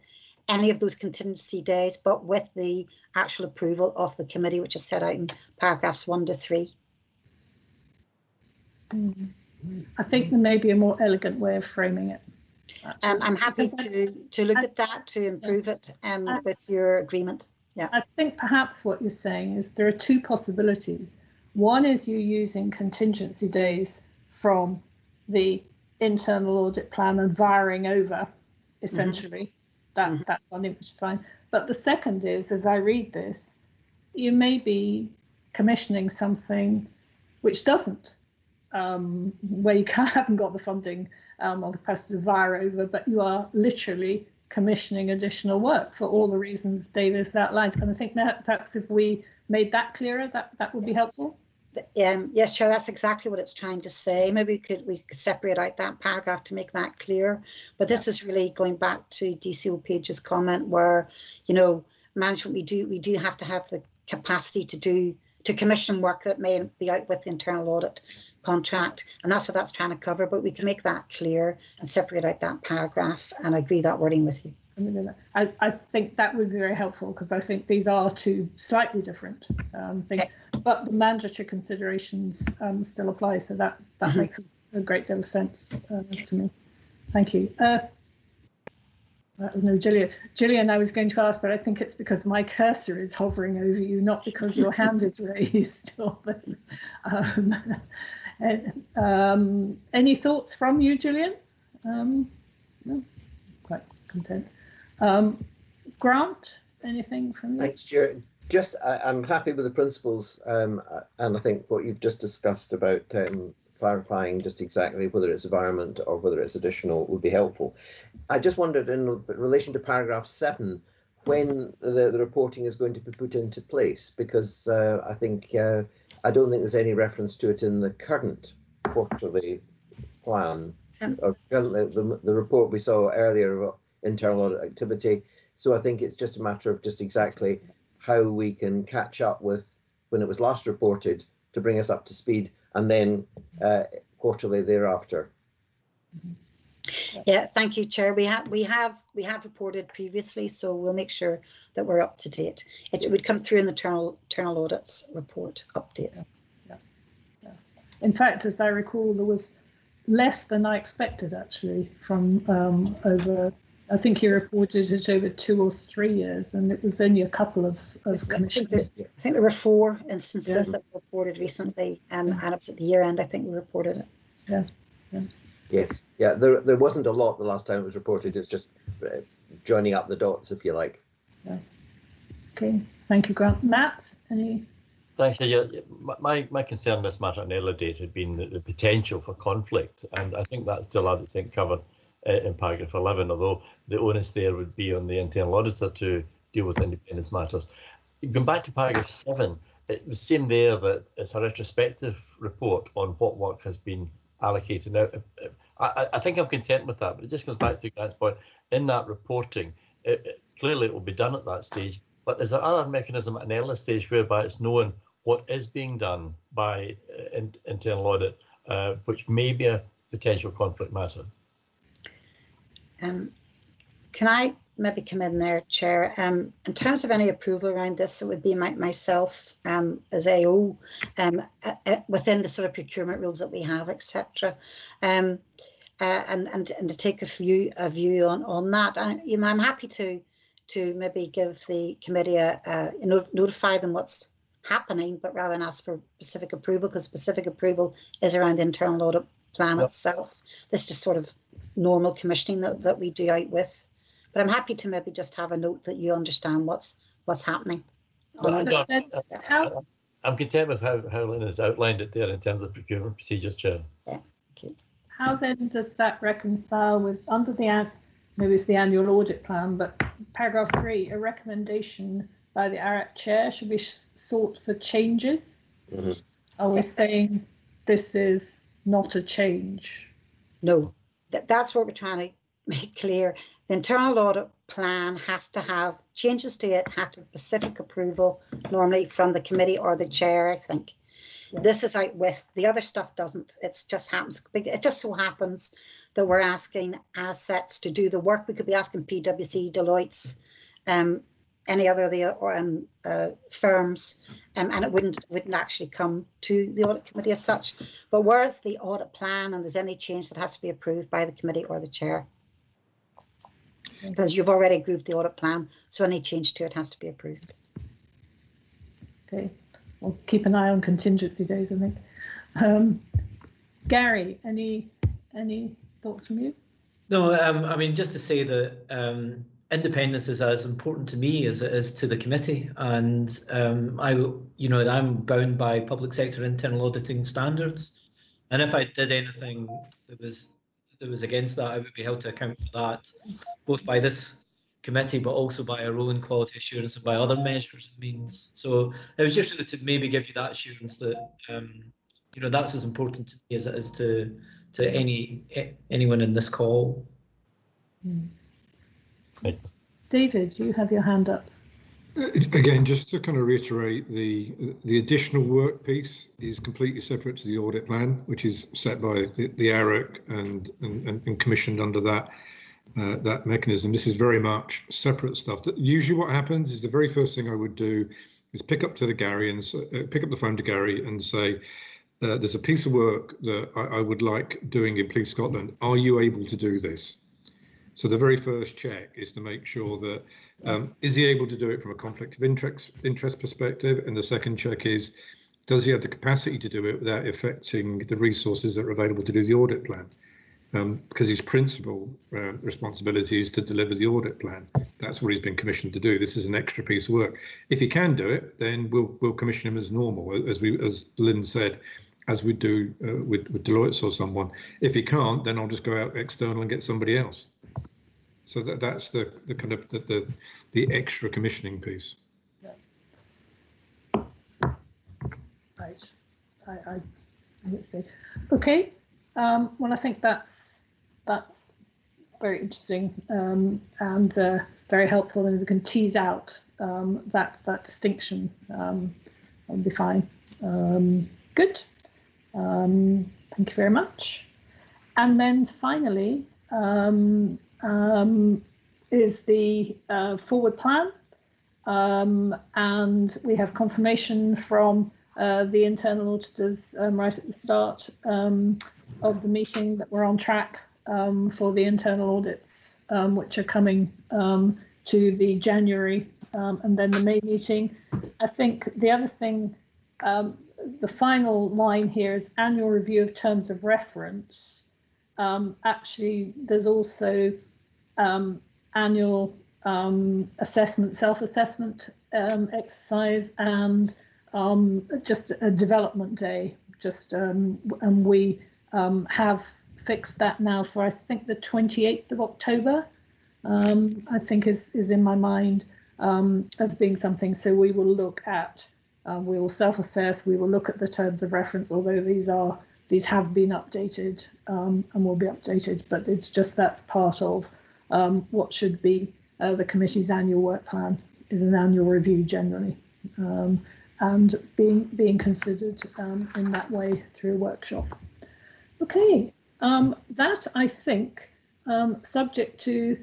any of those contingency days, but with the actual approval of the committee, which is set out in paragraphs 1 to 3. I think there may be a more elegant way of framing it. I'm happy to look at that to improve it with your agreement. Yeah. I think perhaps what you're saying is there are 2 possibilities. One is you using contingency days from the internal audit plan and varying over, essentially. That's on it, which is fine. But the second is, as I read this, you may be commissioning something which doesn't, where you haven't got the funding or the capacity to vary over, but you are literally commissioning additional work for all the reasons Davis outlined. And I think that perhaps if we made that clearer, that would be helpful. Yes, Chair, that's exactly what it's trying to say. Maybe we could separate out that paragraph to make that clear. But this is really going back to DCO Page's comment where, you know, management, we do have to have the capacity to commission work that may be out with the internal audit contract, and that's what that's trying to cover. But we can make that clear and separate out that paragraph, and I agree that wording with you. I think that would be very helpful, because I think these are two slightly different things, but the mandatory considerations still apply, so that makes a great deal of sense to me. Thank you. No, Gillian, I was going to ask, but I think it's because my cursor is hovering over you, not because your hand is raised. Any thoughts from you, Gillian? No, quite content. Grant, anything from you? Thanks, Chair. Just, I'm happy with the principles, and I think what you've just discussed about clarifying just exactly whether it's environment or whether it's additional would be helpful. I just wondered in relation to paragraph 7, when the reporting is going to be put into place, because I think I don't think there's any reference to it in the current quarterly plan, or the report we saw earlier about internal audit activity. So I think it's just a matter of just exactly how we can catch up with when it was last reported to bring us up to speed, and then quarterly thereafter. Yeah, thank you, Chair. We have reported previously, so we'll make sure that we're up to date. It would come through in the internal audits report update. Yeah. In fact, as I recall, there was less than I expected actually from over. I think you reported it over 2 or 3 years, and it was only a couple of commissions. I think there were 4 instances that were reported recently, and it was at the year end. I think we reported it. Yeah. Yes. Yeah. There wasn't a lot the last time it was reported. It's just joining up the dots, if you like. Yeah. Okay. Thank you, Grant. Matt, any? Thanks. Yeah, my concern in this matter at an earlier date had been the potential for conflict, and I think that's still, I think, covered in paragraph 11, although the onus there would be on the internal auditor to deal with independence matters. Going back to paragraph 7, it was seen there that it's a retrospective report on what work has been allocated. Now, I think I'm content with that, but it just comes back to Grant's point. In that reporting, clearly it will be done at that stage, but is there other mechanism at an earlier stage whereby it's known what is being done by internal audit, which may be a potential conflict matter? Can I maybe come in there, Chair? In terms of any approval around this, it would be myself as AO within the sort of procurement rules that we have, etc. And to take a view on that. I'm happy to maybe give the committee notify them what's happening, but rather than ask for specific approval, because specific approval is around the internal audit plan itself. This is just sort of normal commissioning that we do out with, but I'm happy to maybe just have a note that you understand what's happening. I'm content with how Lynn has outlined it there in terms of procurement procedures, Chair. Yeah. Okay. How then does that reconcile with under the maybe it's the annual audit plan, but paragraph 3, a recommendation by the ARAC chair should be sought for changes? Mm-hmm. Are we saying this is not a change? No. That's what we're trying to make clear. The internal audit plan has to have changes to it, have to have specific approval, normally from the committee or the chair, I think. Yeah. This is out with, the other stuff doesn't. It just happens. It just so happens that we're asking assets to do the work. We could be asking PwC, Deloitte's, any other of the firms, and it wouldn't actually come to the audit committee as such. But where it's the audit plan and there's any change that has to be approved by the committee or the chair, because you've already approved the audit plan, so any change to it has to be approved. Okay, we'll keep an eye on contingency days, I think. Gary, any thoughts from you? No, I mean, just to say that independence is as important to me as it is to the committee, and I'm bound by public sector internal auditing standards, and if I did anything that was against that, I would be held to account for that, both by this committee, but also by our own quality assurance and by other measures and means. So it was just really to maybe give you that assurance that you know, that's as important to me as it is to anyone in this call. David, you have your hand up. Again, just to kind of reiterate, the additional work piece is completely separate to the audit plan, which is set by the ARAC and commissioned under that mechanism. This is very much separate stuff. Usually what happens is the very first thing I would do is pick up the phone to Gary and say, there's a piece of work that I would like doing in Police Scotland. Are you able to do this? So the very first check is to make sure that is he able to do it from a conflict of interest perspective, and the second check is, does he have the capacity to do it without affecting the resources that are available to do the audit plan? Because his principal responsibility is to deliver the audit plan. That's what he's been commissioned to do. This is an extra piece of work. If he can do it, then we'll commission him as normal, as Lynn said, as we do with Deloitte or someone. If he can't, then I'll just go out external and get somebody else. So that's the kind of the extra commissioning piece. Right. Let's see. Okay. Well, I think that's very interesting and very helpful, and we can tease out that distinction. That'll be fine. Good. Thank you very much. And then finally is the forward plan, and we have confirmation from the internal auditors right at the start of the meeting that we're on track for the internal audits, which are coming to the January and then the May meeting. I think the other thing, the final line here is annual review of terms of reference. Actually, there's also annual assessment, self-assessment exercise, and just a development day. And we have fixed that now for, I think, the 28th of October. I think is in my mind as being something. So we will look at, we will self-assess, we will look at the terms of reference, although these have been updated and will be updated, but it's just that's part of what should be the committee's annual work plan, is an annual review generally, and being considered in that way through a workshop. Okay, that I think, subject to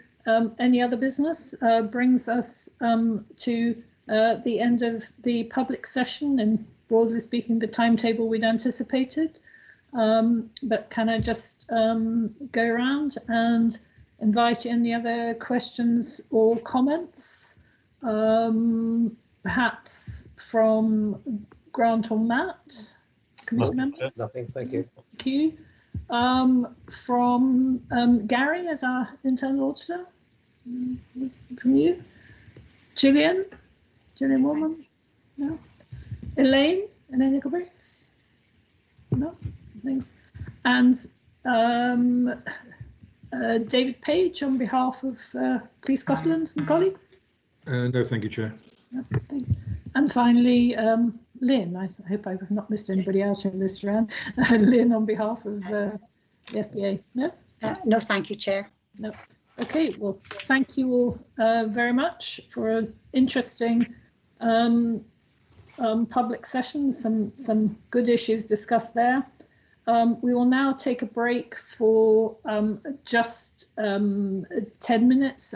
any other business, brings us to the end of the public session, and broadly speaking, the timetable we'd anticipated. But can I just go around and invite any other questions or comments? Perhaps from Grant or Matt, committee members? Nothing, thank you. Thank you. From Gary as our internal auditor? From you? Gillian Warman? No? Elaine Nickelbraith? No? Thanks. And David Page on behalf of Police Scotland and colleagues? No, thank you, Chair. No, thanks. And finally, Lynn, I hope I've not missed anybody out in this round. Lynn on behalf of the SBA. No? No, thank you, Chair. No. Okay, well, thank you all very much for an interesting public session, some good issues discussed there. We will now take a break for just 10 minutes.